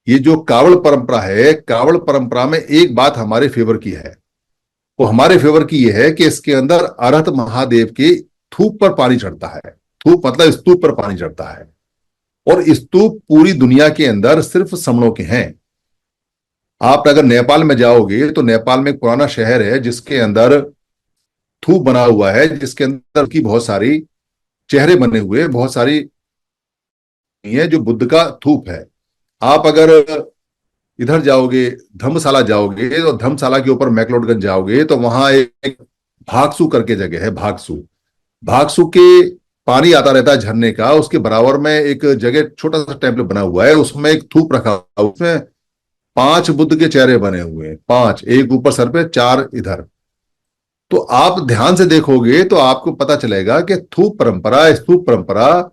ये जो कावड़ परंपरा है, कावड़ परंपरा में एक बात हमारे फेवर की है, वो हमारे फेवर की ये है कि इसके अंदर अरहत महादेव के थूप पर पानी चढ़ता है। थूप मतलब स्तूप पर पानी चढ़ता है, और स्तूप पूरी दुनिया के अंदर सिर्फ समणों के हैं। आप अगर नेपाल में जाओगे तो नेपाल में एक पुराना शहर है जिसके अंदर थूप बना हुआ है, जिसके अंदर की बहुत सारी चेहरे बने हुए, बहुत सारी है, जो बुद्ध का थूप है। आप अगर इधर जाओगे धर्मशाला जाओगे, तो धर्मशाला के ऊपर मैक्लोडगंज जाओगे तो वहां एक भागसू करके जगह है, भागसू। भागसू के पानी आता रहता है झरने का, उसके बराबर में एक जगह छोटा सा टेम्पल बना हुआ है, उसमें एक थूप रखा हुआ है, उसमें 5 बुद्ध के चेहरे बने हुए हैं, 5, एक ऊपर सर पे, 4 इधर। तो आप ध्यान से देखोगे तो आपको पता चलेगा कि थूप परंपरा, स्तूप परंपरा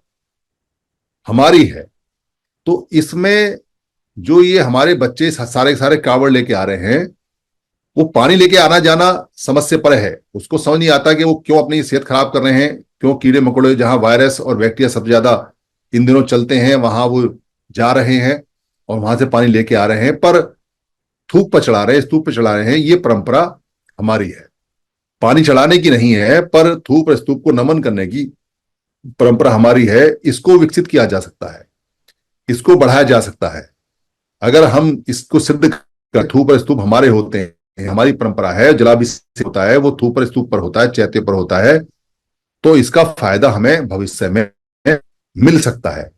हमारी है। तो इसमें जो ये हमारे बच्चे सारे सारे कावड़ लेके आ रहे हैं, वो पानी लेके आना जाना समझ से परे है, उसको समझ नहीं आता कि वो क्यों अपनी सेहत खराब कर रहे हैं, क्यों कीड़े मकोड़े जहां वायरस और बैक्टीरिया सबसे ज्यादा इन दिनों चलते हैं वहां वो जा रहे हैं और वहां से पानी लेके आ रहे हैं, पर थूक पर चढ़ा रहे हैं, स्तूप पर चढ़ा रहे हैं। ये परंपरा हमारी है, पानी चढ़ाने की नहीं है, पर थूप और स्तूप को नमन करने की परंपरा हमारी है। इसको विकसित किया जा सकता है, इसको बढ़ाया जा सकता है। अगर हम इसको सिद्ध कर, थूप और स्तूप हमारे होते हैं, हमारी परंपरा है, जलाभिषेक होता है वो थूप और स्तूप पर होता है, चैत्य पर होता है, तो इसका फायदा हमें भविष्य में मिल सकता है।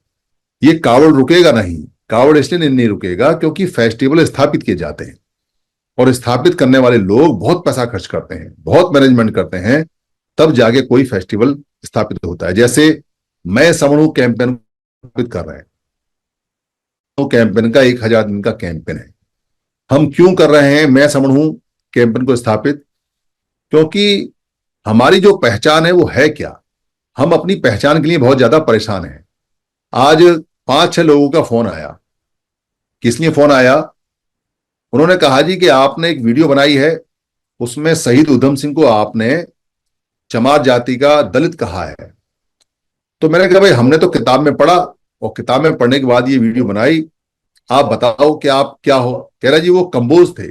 ये कावड़ रुकेगा नहीं, कावड़ इसलिए नहीं रुकेगा क्योंकि फेस्टिवल स्थापित किए जाते हैं और स्थापित करने वाले लोग बहुत पैसा खर्च करते हैं, बहुत मैनेजमेंट करते हैं, तब जाके कोई फेस्टिवल स्थापित होता है। जैसे मैं समूह कैंपेन कर रहे हैं, तो कैंपेन का 1000 दिन का कैंपेन है। हम क्यों कर रहे हैं मैं समूह कैंपेन को स्थापित? क्योंकि हमारी जो पहचान है वो है क्या, हम अपनी पहचान के लिए बहुत ज्यादा परेशान हैं। आज 5-6 लोगों का फोन आया। किस लिए फोन आया? उन्होंने कहा जी कि आपने एक वीडियो बनाई है, उसमें शहीद उधम सिंह को आपने चमार जाति का दलित कहा है। तो मैंने कहा भाई हमने तो किताब में पढ़ा और किताब में पढ़ने के बाद ये वीडियो बनाई, आप बताओ कि आप क्या हो। कह रहा जी वो कंबोज थे।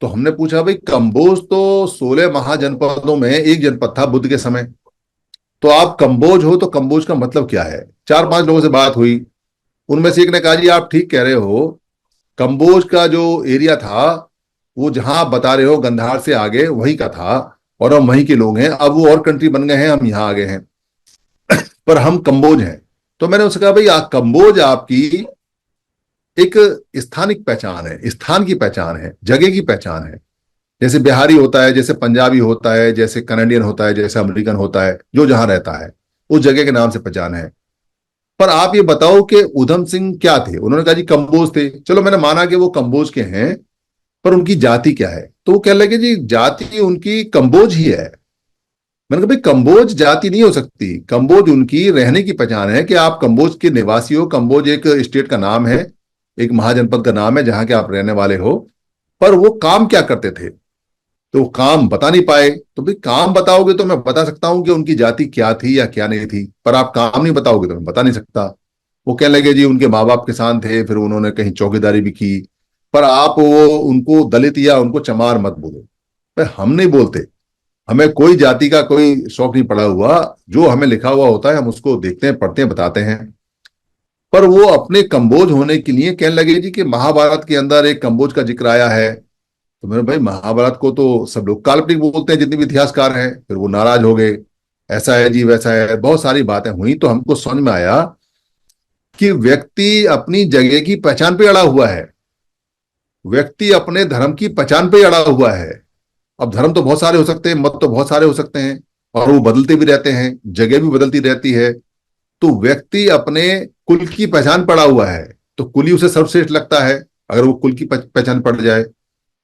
तो हमने पूछा भाई कंबोज तो 16 महाजनपदों में एक जनपद था बुद्ध के समय, तो आप कंबोज हो तो कंबोज का मतलब क्या है? 4-5 लोगों से बात हुई, उनमें से एक ने कहा जी आप ठीक कह रहे हो, कंबोज का जो एरिया था वो जहां आप बता रहे हो गंधार से आगे वहीं का था और हम वहीं के लोग हैं, अब वो और कंट्री बन गए हैं, हम यहां आ गए हैं, पर हम कंबोज हैं। तो मैंने उससे कहा भाई कंबोज आपकी एक स्थानिक पहचान है, स्थान की पहचान है, जगह की पहचान है। जैसे बिहारी होता है, जैसे पंजाबी होता है, जैसे कनाडियन होता है, जैसे अमेरिकन होता है, जो जहां रहता है उस जगह के नाम से पहचान है। पर आप ये बताओ कि उधम सिंह क्या थे? उन्होंने कहा जी कंबोज थे। चलो मैंने माना कि वो कंबोज के हैं, पर उनकी जाति क्या है? तो वो कह लगे जी जाति उनकी कंबोज ही है। मैंने कहा भाई कंबोज जाति नहीं हो सकती, कंबोज उनकी रहने की पहचान है कि आप कंबोज के निवासी हो। कंबोज एक स्टेट का नाम है, एक महाजनपद का नाम है जहां के आप रहने वाले हो। पर वो काम क्या करते थे? तो वो काम बता नहीं पाए। तो भाई काम बताओगे तो मैं बता सकता हूं कि उनकी जाति क्या थी या क्या नहीं थी, पर आप काम नहीं बताओगे तो मैं बता नहीं सकता। वो कहने लगे जी उनके माँ बाप किसान थे, फिर उन्होंने कहीं चौकीदारी भी की, पर आप वो उनको दलित या उनको चमार मत बोलो। भाई हम नहीं बोलते, हमें कोई जाति का कोई शौक नहीं पड़ा हुआ, जो हमें लिखा हुआ होता है हम उसको देखते हैं, पढ़ते हैं, बताते हैं। पर वो अपने कंबोज होने के लिए कहने लगे जी कि महाभारत के अंदर एक कंबोज का जिक्र आया है। तो मेरे भाई महाभारत को तो सब लोग काल्पनिक बोलते हैं जितने भी इतिहासकार हैं। फिर वो नाराज हो गए, ऐसा है जी वैसा है, बहुत सारी बातें हुई। तो हमको समझ में आया कि व्यक्ति अपनी जगह की पहचान पे अड़ा हुआ है, व्यक्ति अपने धर्म की पहचान पे अड़ा हुआ है। अब धर्म तो बहुत सारे हो सकते हैं, मत तो बहुत सारे हो सकते हैं, और वो बदलते भी रहते हैं, जगह भी बदलती रहती है। तो व्यक्ति अपने कुल की पहचान पड़ा हुआ है, तो कुल ही उसे सर्वश्रेष्ठ लगता है अगर वो कुल की पहचान पड़ जाए।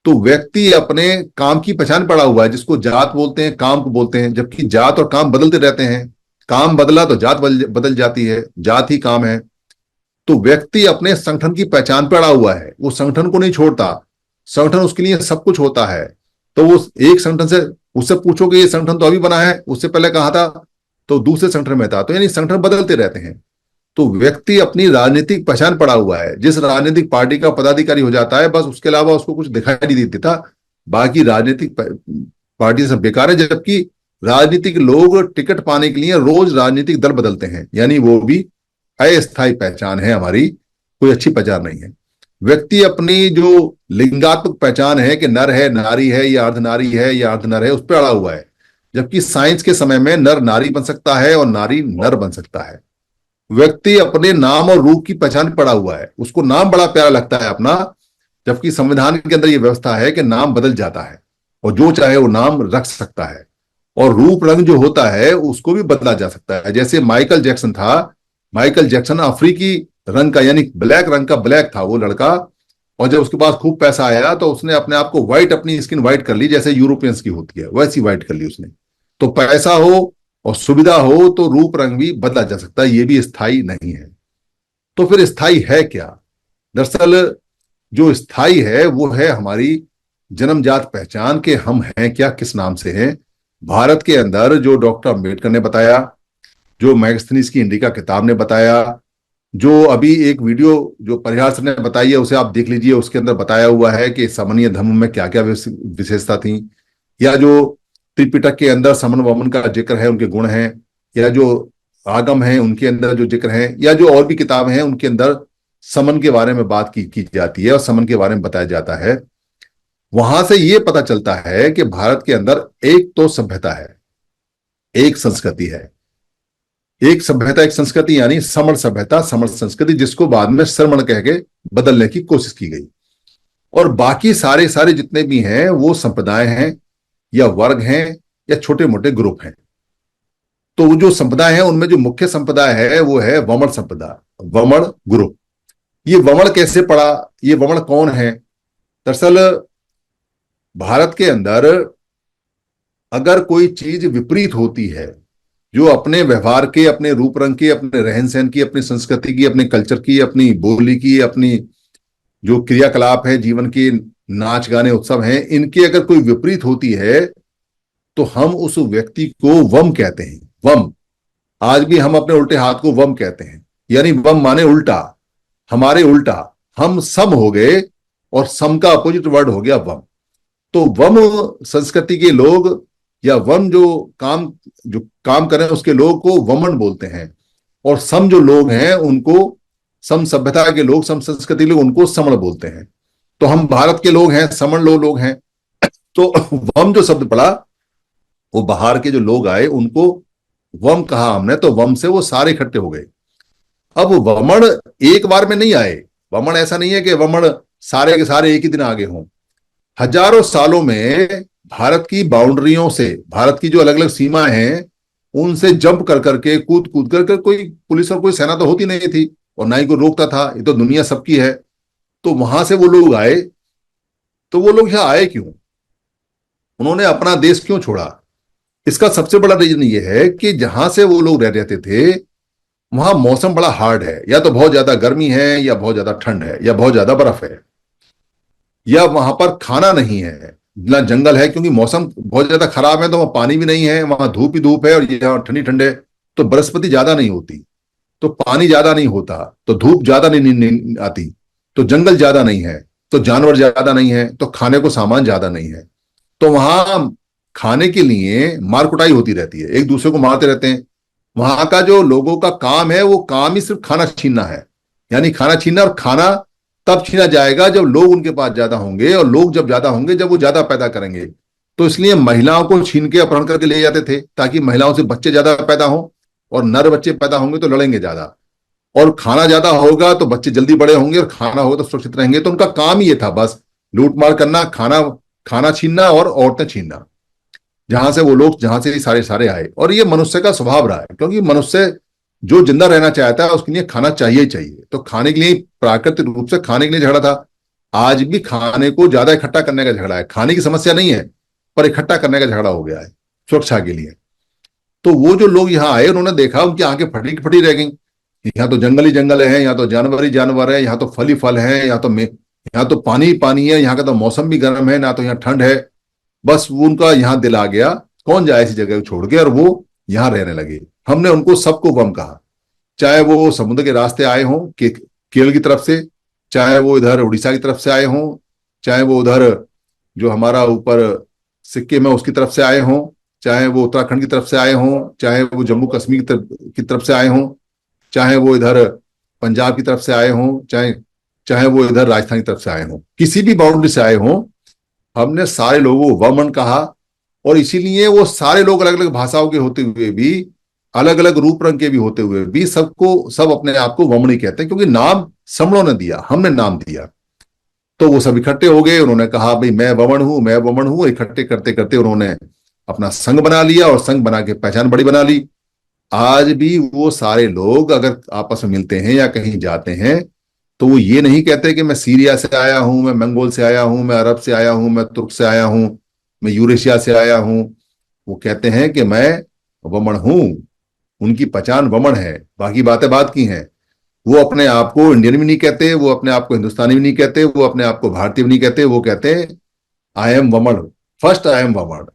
तो व्यक्ति अपने काम की पहचान पड़ा हुआ है, जिसको जात बोलते हैं, काम को बोलते हैं, जबकि जात और काम बदलते रहते हैं। काम बदला तो जात बदल जाती है, जात ही काम है। तो व्यक्ति अपने संगठन की पहचान पर अड़ा हुआ है, वो संगठन को नहीं छोड़ता, संगठन उसके लिए सब कुछ होता है। तो वो एक संगठन से उससे पूछोगे ये संगठन तो अभी बना है, उससे पहले कहा था, तो दूसरे संगठन में था। तो यानी संगठन बदलते रहते हैं। तो व्यक्ति अपनी राजनीतिक पहचान पड़ा हुआ है, जिस राजनीतिक पार्टी का पदाधिकारी हो जाता है बस, उसके अलावा उसको कुछ दिखाई नहीं देता, बाकी राजनीतिक पार्टी सब बेकार है। जबकि राजनीतिक लोग टिकट पाने के लिए रोज राजनीतिक दल बदलते हैं, यानी वो भी अस्थायी पहचान है हमारी, कोई अच्छी पहचान नहीं है। व्यक्ति अपनी जो लिंगात्मक पहचान है कि नर है, नारी है, या अर्धनारी है या अर्धनर है, उस पर अड़ा हुआ है। जबकि साइंस के समय में नर नारी बन सकता है और नारी नर बन सकता है। व्यक्ति अपने नाम और रूप की पहचान पड़ा हुआ है, उसको नाम बड़ा प्यारा लगता है अपना, जबकि संविधान के अंदर यह व्यवस्था है कि नाम बदल जाता है और जो चाहे वो नाम रख सकता है, और रूप रंग जो होता है उसको भी बदला जा सकता है। जैसे माइकल जैक्सन था, माइकल जैक्सन अफ्रीकी रंग का यानी ब्लैक रंग का ब्लैक था वो लड़का, और जब उसके पास खूब पैसा आया तो उसने अपने आप को व्हाइट, अपनी स्किन व्हाइट कर ली जैसे यूरोपियंस की होती है वैसी व्हाइट कर ली उसने। तो पैसा हो और सुविधा हो तो रूप रंग भी बदला जा सकता है, ये भी स्थायी नहीं है। तो फिर स्थायी है क्या? दरअसल जो स्थायी है वो है हमारी जन्मजात पहचान के हम हैं क्या, किस नाम से हैं। भारत के अंदर जो डॉक्टर अंबेडकर ने बताया, जो मैगस्थनीज की इंडिका किताब ने बताया, जो अभी एक वीडियो जो परिहार सर ने बताई है उसे आप देख लीजिए, उसके अंदर बताया हुआ है कि समन्वय धर्म में क्या क्या विशेषता थी, या जो त्रिपिटक के अंदर समन वमन का जिक्र है उनके गुण हैं, या जो आगम है उनके अंदर जो जिक्र है, या जो और भी किताबें हैं उनके अंदर समन के बारे में बात की जाती है और समन के बारे में बताया जाता है। वहां से यह पता चलता है कि भारत के अंदर एक तो सभ्यता है, एक संस्कृति है। एक सभ्यता एक संस्कृति यानी समण सभ्यता समण संस्कृति, जिसको बाद में श्रमण कह के बदलने की कोशिश की गई। और बाकी सारे सारे जितने भी हैं वो संप्रदाय हैं या वर्ग हैं या छोटे मोटे ग्रुप हैं। तो वो जो संप्रदाय है उनमें जो मुख्य संप्रदाय है वो है वमन संप्रदाय, वमन ग्रुप। ये वमन कैसे पड़ा, ये वमन कौन है? दरअसल भारत के अंदर अगर कोई चीज विपरीत होती है, जो अपने व्यवहार के, अपने रूप रंग की, अपने रहन सहन की, अपनी संस्कृति की, अपने कल्चर की, अपनी बोली की, अपनी जो क्रियाकलाप है जीवन के, नाच गाने उत्सव हैं, इनकी अगर कोई विपरीत होती है तो हम उस व्यक्ति को वम कहते हैं। वम, आज भी हम अपने उल्टे हाथ को वम कहते हैं, यानी वम माने उल्टा, हमारे उल्टा, हम सम हो गए और सम का अपोजिट वर्ड हो गया वम। तो वम संस्कृति के लोग या वम जो काम करें उसके लोग को वमन बोलते हैं, और सम जो लोग हैं उनको, सम सभ्यता के लोग, सम संस्कृति लोग, उनको समण बोलते हैं। तो हम भारत के लोग हैं, समण लोग हैं। तो वम जो शब्द पड़ा वो बाहर के जो लोग आए उनको वम कहा हमने, तो वम से वो सारे इकट्ठे हो गए। अब वमन एक बार में नहीं आए, वमन ऐसा नहीं है कि वमन सारे के सारे एक ही दिन आगे हों। हजारों सालों में भारत की बाउंड्रियों से, भारत की जो अलग अलग सीमाएं हैं उनसे जंप कर करके, कूद कूद कर, कोई पुलिस और कोई सेना तो होती नहीं थी और ना ही कोई रोकता था, ये तो दुनिया सबकी है। तो वहां से वो लोग आए। तो वो लोग यहां आए क्यों, उन्होंने अपना देश क्यों छोड़ा? इसका सबसे बड़ा रीजन ये है कि जहां से वो लोग रह रहते थे वहां मौसम बड़ा हार्ड है, या तो बहुत ज्यादा गर्मी है, या बहुत ज्यादा ठंड है, या बहुत ज्यादा बर्फ है, या वहां पर खाना नहीं है, ना जंगल है, क्योंकि मौसम बहुत ज्यादा खराब है तो वहां पानी भी नहीं है, वहां धूप ही धूप है, और यहाँ ठंडी ठंड है तो बरसाती ज्यादा नहीं होती, तो पानी ज्यादा नहीं होता, तो धूप ज्यादा नहीं आती, तो जंगल ज्यादा नहीं है, तो जानवर ज्यादा नहीं है, तो खाने को सामान ज्यादा नहीं है। तो वहां खाने के लिए मार कुटाई होती रहती है, एक दूसरे को मारते रहते हैं। वहां का जो लोगों का काम है वो काम ही सिर्फ खाना छीनना है, यानी खाना छीनना। और खाना तब छीना जाएगा जब लोग उनके पास ज्यादा होंगे, और लोग जब ज्यादा होंगे जब वो ज्यादा पैदा करेंगे। तो इसलिए महिलाओं को छीन के अपहरण करके ले जाते थे ताकि महिलाओं से बच्चे ज्यादा पैदा हों, और नर बच्चे पैदा होंगे तो लड़ेंगे ज्यादा, और खाना ज्यादा होगा तो बच्चे जल्दी बड़े होंगे, और खाना होगा तो सुरक्षित रहेंगे। तो उनका काम ही ये था, बस लूट मार करना, खाना छीनना और औरतें छीनना। जहां से वो लोग, जहां से सारे सारे आए, और ये मनुष्य का स्वभाव रहा है, क्योंकि मनुष्य जो जिंदा रहना चाहता है उसके लिए खाना चाहिए ही चाहिए। तो खाने के लिए प्राकृतिक रूप से खाने के लिए झगड़ा था। आज भी खाने को ज्यादा इकट्ठा करने का झगड़ा है, खाने की समस्या नहीं है पर इकट्ठा करने का झगड़ा हो गया है सुरक्षा के लिए। तो वो जो लोग यहाँ आए उन्होंने देखा, उनकी आंखें फटी की फटी रह गई। यहाँ तो जंगल ही जंगल है, यहाँ तो जानवर ही जानवर है, यहाँ तो फल ही फल है, यहाँ तो पानी ही पानी है, यहाँ का तो मौसम भी गर्म है, ना तो यहाँ ठंड है। बस वो उनका यहाँ दिल आ गया, कौन जाए ऐसी जगह को छोड़ के, और वो यहाँ रहने लगे। हमने उनको सबको वम कहा, चाहे वो समुद्र के रास्ते आए हों केरल की तरफ से, चाहे वो इधर उड़ीसा की तरफ से आए हों, चाहे वो उधर जो हमारा ऊपर सिक्किम है उसकी तरफ से आए हों, चाहे वो उत्तराखंड की तरफ से आए हों, चाहे वो जम्मू कश्मीर की तरफ से आए हों, चाहे वो इधर पंजाब की तरफ से आए हों, चाहे चाहे वो इधर राजस्थान की तरफ से आए हों, किसी भी बाउंड्री से आए हों, हमने सारे लोगों को वमन कहा। और इसीलिए वो सारे लोग अलग अलग भाषाओं के होते हुए भी, अलग अलग रूप रंग के भी होते हुए भी, सब अपने आप को वमनी कहते हैं, क्योंकि नाम समणों ने दिया, हमने नाम दिया। तो वो सब इकट्ठे हो गए, उन्होंने कहा भाई मैं वमन हूं, मैं वमन हूं। इकट्ठे करते करते उन्होंने अपना संघ बना लिया और संघ बना के पहचान बड़ी बना ली। आज भी वो सारे लोग अगर आपस में मिलते हैं या कहीं जाते हैं तो वो ये नहीं कहते कि मैं सीरिया से आया हूं, मैं मंगोल से आया हूं, मैं अरब से आया हूं, मैं तुर्क से आया हूं, मैं यूरेशिया से आया हूं। वो कहते हैं कि मैं वमन हूं। उनकी पहचान वमन है, बाकी बातें बात की हैं। वो अपने आप को इंडियन भी नहीं कहते, वो अपने आप को हिंदुस्तानी भी नहीं कहते, वो अपने आप को भारतीय भी नहीं कहते। वो कहते हैं आई एम वमन, फर्स्ट आई एम वमन।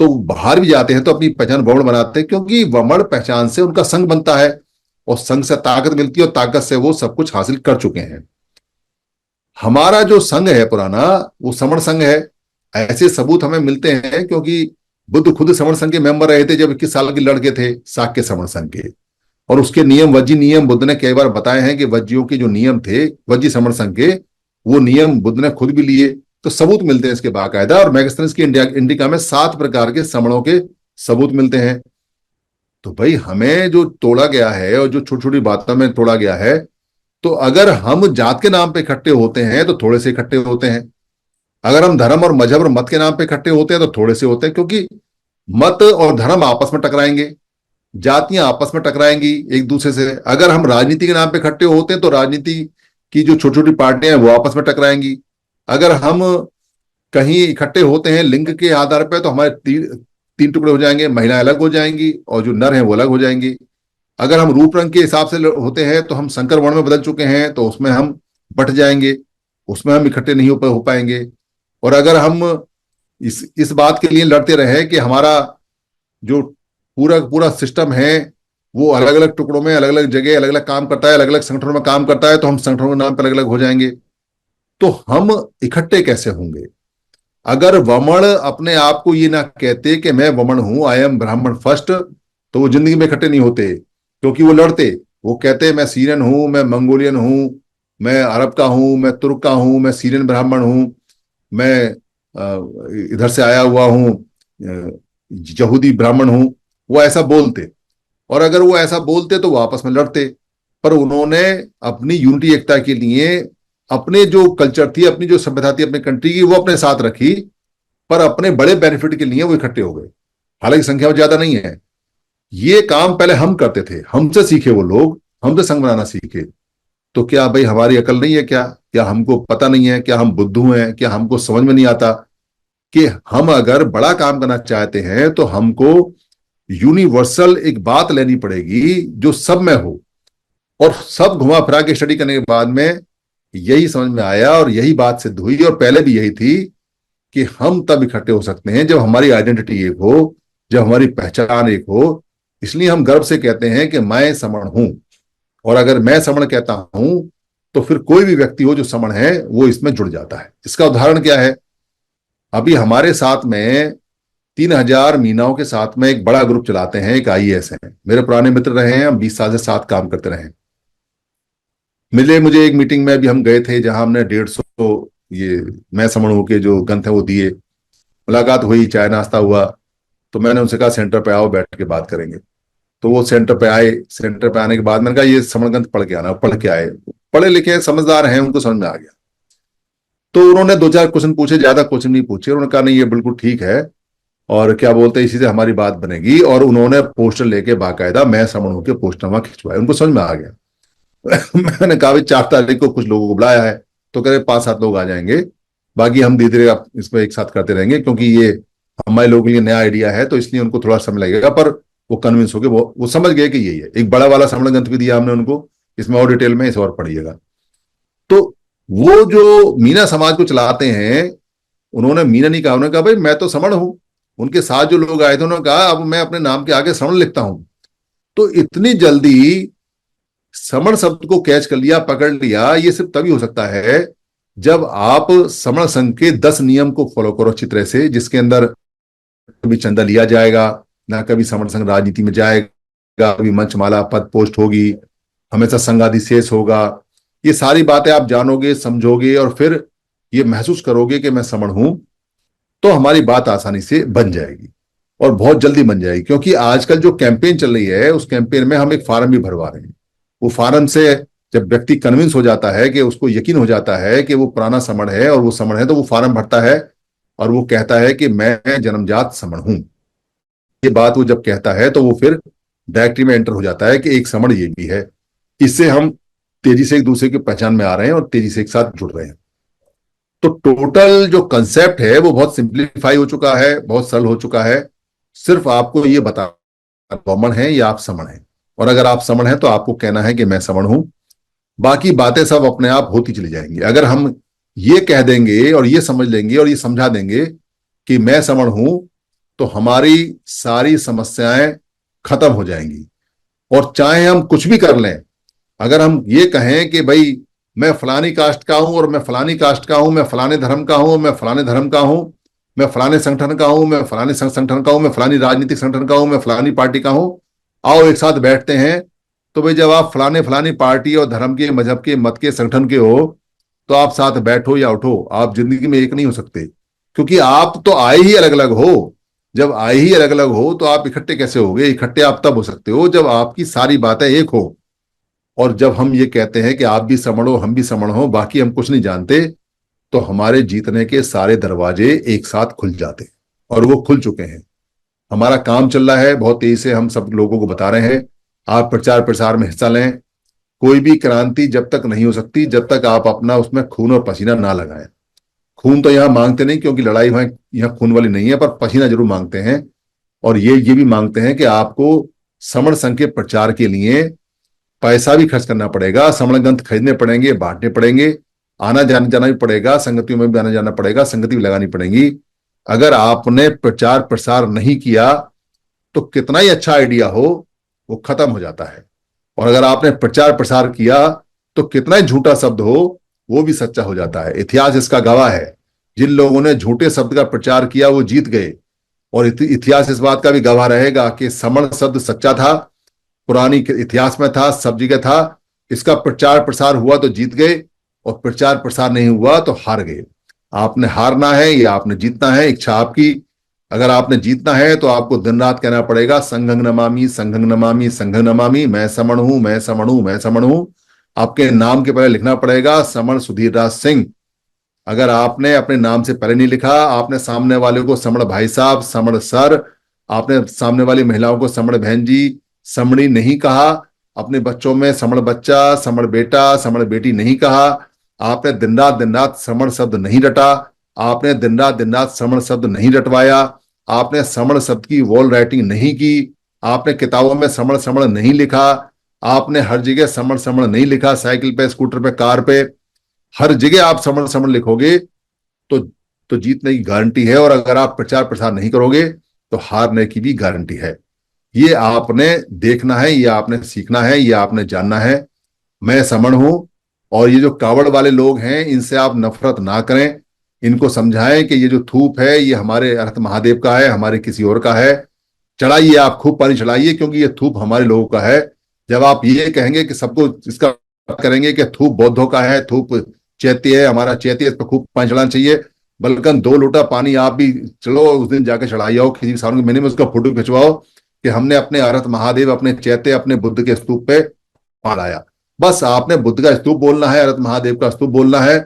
तो बाहर भी जाते हैं तो अपनी पहचान वमन बनाते हैं, क्योंकि वमन पहचान से उनका संघ बनता है और संघ से ताकत मिलती है और ताकत से वो सब कुछ हासिल कर चुके हैं। हमारा जो संघ है पुराना, वो समण संघ है। ऐसे सबूत हमें मिलते हैं क्योंकि बुद्ध खुद समण संघ के मेंबर रहे थे जब 21 साल के लड़के थे, साक्य समण संघ के। और उसके नियम, वज्जी नियम, बुद्ध ने कई बार बताए हैं कि वज्जियों के जो नियम थे वज्जी समण संघ के, वो नियम बुद्ध ने खुद भी लिए। तो सबूत मिलते हैं इसके बाकायदा। और मैगस्थनीज की इंडिका में 7 प्रकार के समणों के सबूत मिलते हैं। तो भाई हमें जो तोड़ा गया है और जो छोटी छोटी बातों में तोड़ा गया है, तो अगर हम जात के नाम पे इकट्ठे होते हैं तो थोड़े से इकट्ठे होते हैं। अगर हम धर्म और मजहब और मत के नाम पे इकट्ठे होते हैं तो थोड़े से होते हैं, क्योंकि मत और धर्म आपस में टकराएंगे, जातियां आपस में टकराएंगी एक दूसरे से। अगर हम राजनीति के नाम पे इकट्ठे होते हैं तो राजनीति की जो छोटी छोटी पार्टियां हैं वो आपस में टकराएंगी। अगर हम कहीं इकट्ठे होते हैं लिंग के आधार पर तो हमारे तीन टुकड़े हो जाएंगे, महिलाएं अलग हो जाएंगी और जो नर हैं वो अलग हो जाएंगी। अगर हम रूप रंग के हिसाब से होते हैं तो हम संकर वर्ण में बदल चुके हैं, तो उसमें हम बट जाएंगे, उसमें हम इकट्ठे नहीं हो पाएंगे। और अगर हम इस बात के लिए लड़ते रहे कि हमारा जो पूरा पूरा सिस्टम है वो अलग अलग टुकड़ों में, अलग अलग जगह, अलग अलग काम करता है, अलग अलग संगठनों में काम करता है, तो हम संगठनों के नाम पर अलग अलग हो जाएंगे। तो हम इकट्ठे कैसे होंगे? अगर वमन अपने आप को ये ना कहते कि मैं वमन हूं, आई एम ब्राह्मण फर्स्ट, तो वो जिंदगी में इकट्ठे नहीं होते, क्योंकि वो लड़ते। वो कहते मैं सीरियन हूं, मैं मंगोलियन हूं, मैं अरब का हूं, मैं तुर्क का हूं, मैं सीरियन ब्राह्मण हूं, मैं इधर से आया हुआ हूं, यहूदी ब्राह्मण हूं। वो ऐसा बोलते, और अगर वो ऐसा बोलते तो वो आपस में लड़ते। पर उन्होंने अपनी यूनिटी, एकता के लिए अपने जो कल्चर थी, अपनी जो सभ्यता थी अपने कंट्री की, वो अपने साथ रखी। पर अपने बड़े बेनिफिट के लिए वो इकट्ठे हो गए, हालांकि संख्या में ज्यादा नहीं है। ये काम पहले हम करते थे, हमसे सीखे वो लोग, हमसे संघ बनाना सीखे। तो क्या भाई हमारी अकल नहीं है क्या? क्या हमको पता नहीं है? क्या हम बुद्धू हैं? क्या हमको समझ में नहीं आता कि हम अगर बड़ा काम करना चाहते हैं तो हमको यूनिवर्सल एक बात लेनी पड़ेगी जो सब में हो। और सब घुमा फिरा के स्टडी करने के बाद में यही समझ में आया और यही बात सिद्ध हुई, और पहले भी यही थी, कि हम तब इकट्ठे हो सकते हैं जब हमारी आइडेंटिटी एक हो, जब हमारी पहचान एक हो। इसलिए हम गर्व से कहते हैं कि मैं समण हूं। और अगर मैं समण कहता हूं तो फिर कोई भी व्यक्ति हो जो समण है वो इसमें जुड़ जाता है। इसका उदाहरण क्या है? अभी हमारे साथ में 3,000 मीनाओं के साथ में एक बड़ा ग्रुप चलाते हैं, एक आईएएस है, मेरे पुराने मित्र रहे हैं, हम 20 साल से साथ काम करते रहे हैं। मिले मुझे एक मीटिंग में, अभी हम गए थे जहां हमने 150 ये मैं समण के जो ग्रंथ है वो दिए। मुलाकात हुई, चाय नाश्ता हुआ, तो मैंने उनसे कहा सेंटर पे आओ, बैठ के बात करेंगे। तो वो सेंटर पे आए। सेंटर पे आने के बाद मैंने कहा ये समण ग्रंथ पढ़ के आना। पढ़ के आए, पढ़े लिखे समझदार हैं, उनको समझ में आ गया। तो उन्होंने 2-4 क्वेश्चन पूछे, ज्यादा क्वेश्चन नहीं पूछे। उन्होंने कहा नहीं ये बिल्कुल ठीक है, और क्या बोलते हैं इसी से हमारी बात बनेगी। और उन्होंने पोस्टर लेके बाकायदा मैं समण के पोस्टर वहां खिंचवाए, उनको समझ में आ गया। मैंने कहा भाई 4 तारीख को कुछ लोगों को बुलाया है, तो कह रहे 5-7 लोग आ जाएंगे, बाकी हम धीरे धीरे इसमें एक साथ करते रहेंगे, क्योंकि ये हमारे लोगों के लिए नया आइडिया है, तो इसलिए उनको थोड़ा समय लगेगा। पर वो कन्विंस हो गए, वो समझ गए कि यही है। एक बड़ा वाला समण ग्रंथ भी दिया हमने उनको, इसमें और डिटेल में इसे और पढ़िएगा। तो वो जो मीना समाज को चलाते हैं, उन्होंने मीना नहीं कहा, उन्होंने कहा भाई मैं तो समण हूं। उनके साथ जो लोग आए थे उन्होंने कहा अब मैं अपने नाम के आगे समण लिखता हूं। तो इतनी जल्दी समण शब्द को कैच कर लिया, पकड़ लिया, ये सिर्फ तभी हो सकता है जब आप समण संघ के 10 नियम को फॉलो करो अच्छी तरह से, जिसके अंदर कभी चंदा लिया जाएगा ना, कभी समण संघ राजनीति में जाएगा, कभी मंचमाला पद पोस्ट होगी, हमेशा संघादि शेष होगा। ये सारी बातें आप जानोगे, समझोगे, और फिर ये महसूस करोगे कि मैं समण हूं, तो हमारी बात आसानी से बन जाएगी, और बहुत जल्दी बन जाएगी। क्योंकि आजकल जो कैंपेन चल रही है, उस कैंपेन में हम एक फार्म भी भरवा रहे हैं। वो फार्म से जब व्यक्ति कन्विंस हो जाता है, कि उसको यकीन हो जाता है कि वो पुराना समण है और वो समण है, तो वो फॉर्म भरता है और वो कहता है कि मैं जन्मजात समण हूं। ये बात वो जब कहता है तो वो फिर डायरेक्टरी में एंटर हो जाता है कि एक समण ये भी है। इससे हम तेजी से एक दूसरे की पहचान में आ रहे हैं और तेजी से एक साथ जुड़ रहे हैं। तो टोटल जो कंसेप्ट है वो बहुत सिंप्लीफाई हो चुका है, बहुत सरल हो चुका है। सिर्फ आपको ये बता, कॉमन है या आप समण हैं। और अगर आप समण हैं तो आपको कहना है कि मैं समण हूं। बाकी बातें सब अपने आप होती चली जाएंगी। अगर हम ये कह देंगे और ये समझ लेंगे और ये समझा देंगे कि मैं समण हूं, तो हमारी सारी समस्याएं खत्म हो जाएंगी। और चाहे हम कुछ भी कर लें, अगर हम ये कहें कि भाई मैं फलानी कास्ट का हूं और मैं फलानी कास्ट का हूं, मैं फलाने धर्म का हूं, मैं फलाने धर्म का हूं, मैं फलाने संगठन का हूं, मैं फलाने संगठन का हूं, मैं फलानी राजनीतिक संगठन का हूं, मैं फलानी पार्टी का हूं, आओ एक साथ बैठते हैं। तो भाई जब आप फलाने फलानी पार्टी और धर्म के, मजहब के, मत के, संगठन के हो, तो आप साथ बैठो या उठो, आप जिंदगी में एक नहीं हो सकते। क्योंकि आप तो आए ही अलग अलग हो। जब आए ही अलग अलग हो तो आप इकट्ठे कैसे होगे? इकट्ठे आप तब हो सकते हो जब आपकी सारी बातें एक हो। और जब हम ये कहते हैं कि आप भी समण हो, हम भी समण हो, बाकी हम कुछ नहीं जानते, तो हमारे जीतने के सारे दरवाजे एक साथ खुल जाते। और वो खुल चुके हैं। हमारा काम चल रहा है, बहुत तेजी से हम सब लोगों को बता रहे हैं। आप प्रचार प्रसार में हिस्सा लें। कोई भी क्रांति जब तक नहीं हो सकती जब तक आप अपना उसमें खून और पसीना ना लगाएं। खून तो यहाँ मांगते नहीं, क्योंकि लड़ाई वहां यहाँ खून वाली नहीं है, पर पसीना जरूर मांगते हैं। और ये भी मांगते हैं कि आपको समण संघ के प्रचार के लिए पैसा भी खर्च करना पड़ेगा, समण ग्रंथ खरीदने पड़ेंगे, बांटने पड़ेंगे, आना जाना जाना भी पड़ेगा, संगतियों में भी आना जाना पड़ेगा, संगति भी लगानी पड़ेगी। अगर आपने प्रचार प्रसार नहीं किया तो कितना ही अच्छा आइडिया हो, वो खत्म हो जाता है। और अगर आपने प्रचार प्रसार किया तो कितना ही झूठा शब्द हो, वो भी सच्चा हो जाता है। इतिहास इसका गवाह है। जिन लोगों ने झूठे शब्द का प्रचार किया वो जीत गए। और इतिहास इस बात का भी गवाह रहेगा कि समण शब्द सच्चा था, पुरानी इतिहास में था, सब जगह था। इसका प्रचार प्रसार हुआ तो जीत गए, और प्रचार प्रसार नहीं हुआ तो हार गए। आपने हारना है या आपने जीतना है, इच्छा आपकी। अगर आपने जीतना है तो आपको दिन रात कहना पड़ेगा संघं नमामि, संघं नमामि, संघं नमामि, मैं समण हूं, मैं समण हूं, मैं समण हूं। आपके नाम के पहले लिखना पड़ेगा समण सुधीर राज सिंह। अगर आपने अपने नाम से पहले नहीं लिखा, आपने सामने वाले को समण भाई साहब, समण सर, आपने सामने वाली महिलाओं को समण बहन जी, समणी नहीं कहा, अपने बच्चों में समण बच्चा, समण बेटा, समण बेटी नहीं कहा, आपने दिन रात समण शब्द नहीं रटा, आपने दिन रात समण शब्द नहीं रटवाया, आपने समण शब्द की वॉल राइटिंग नहीं की, आपने किताबों में समण समण नहीं लिखा, आपने हर जगह समण समण नहीं लिखा, साइकिल पे, स्कूटर पे, कार पे, हर जगह आप समण समण लिखोगे तो जीतने की गारंटी है। और अगर आप प्रचार प्रसार नहीं करोगे तो हारने की भी गारंटी है। ये आपने देखना है, ये आपने सीखना है, ये आपने जानना है। मैं समण हूं। और ये जो कावड़ वाले लोग हैं इनसे आप नफरत ना करें। इनको समझाएं कि ये जो थूप है ये हमारे अर्थ महादेव का है, हमारे किसी और का है। चढ़ाइए, आप खूब पानी चढ़ाइए, क्योंकि ये थूप हमारे लोगों का है। जब आप ये कहेंगे कि सबको इसका करेंगे कि थूप बौद्धों का है, थूप चैत्य है, हमारा चैत्य, इस पर खूब पानी चढ़ाना चाहिए, बल्कि 2 लोटा पानी आप भी चलो उस दिन जाके चढ़ाई आओ, किसी सावन के महीने में उसका फोटो खिंचवाओ कि हमने अपने अर्थ महादेव, अपने चैत्य, अपने बुद्ध के स्तूप पे पढ़ाया। बस आपने बुद्ध का स्तूप बोलना है, अर्थ महादेव का स्तूप बोलना है।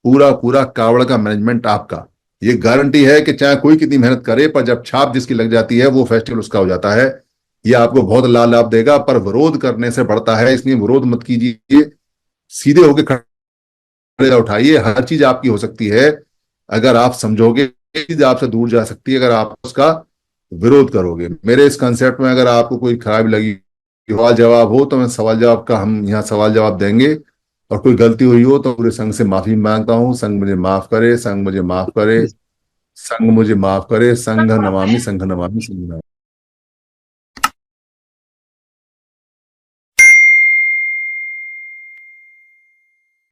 पूरा पूरा कावड़ का मैनेजमेंट आपका। ये गारंटी है कि चाहे कोई कितनी मेहनत करे, पर जब छाप जिसकी लग जाती है वो फेस्टिवल उसका हो जाता है। ये आपको बहुत लाभ देगा, पर विरोध करने से बढ़ता है, इसलिए विरोध मत कीजिए। सीधे होकर खड़े उठाइए। हर चीज आपकी हो सकती है अगर आप समझोगे, चीज आपसे दूर जा सकती है अगर आप उसका विरोध करोगे। मेरे इस कंसेप्ट में अगर आपको कोई खराबी लगी, सवाल जवाब हो, तो मैं सवाल जवाब का, हम यहाँ सवाल जवाब देंगे। और कोई गलती हुई हो तो पूरे संघ से माफी मांगता हूँ। संघ मुझे माफ करे, संघ मुझे माफ करे, संघ मुझे माफ करे, संघ नमामि, संघ नमामि, संघ नमामि।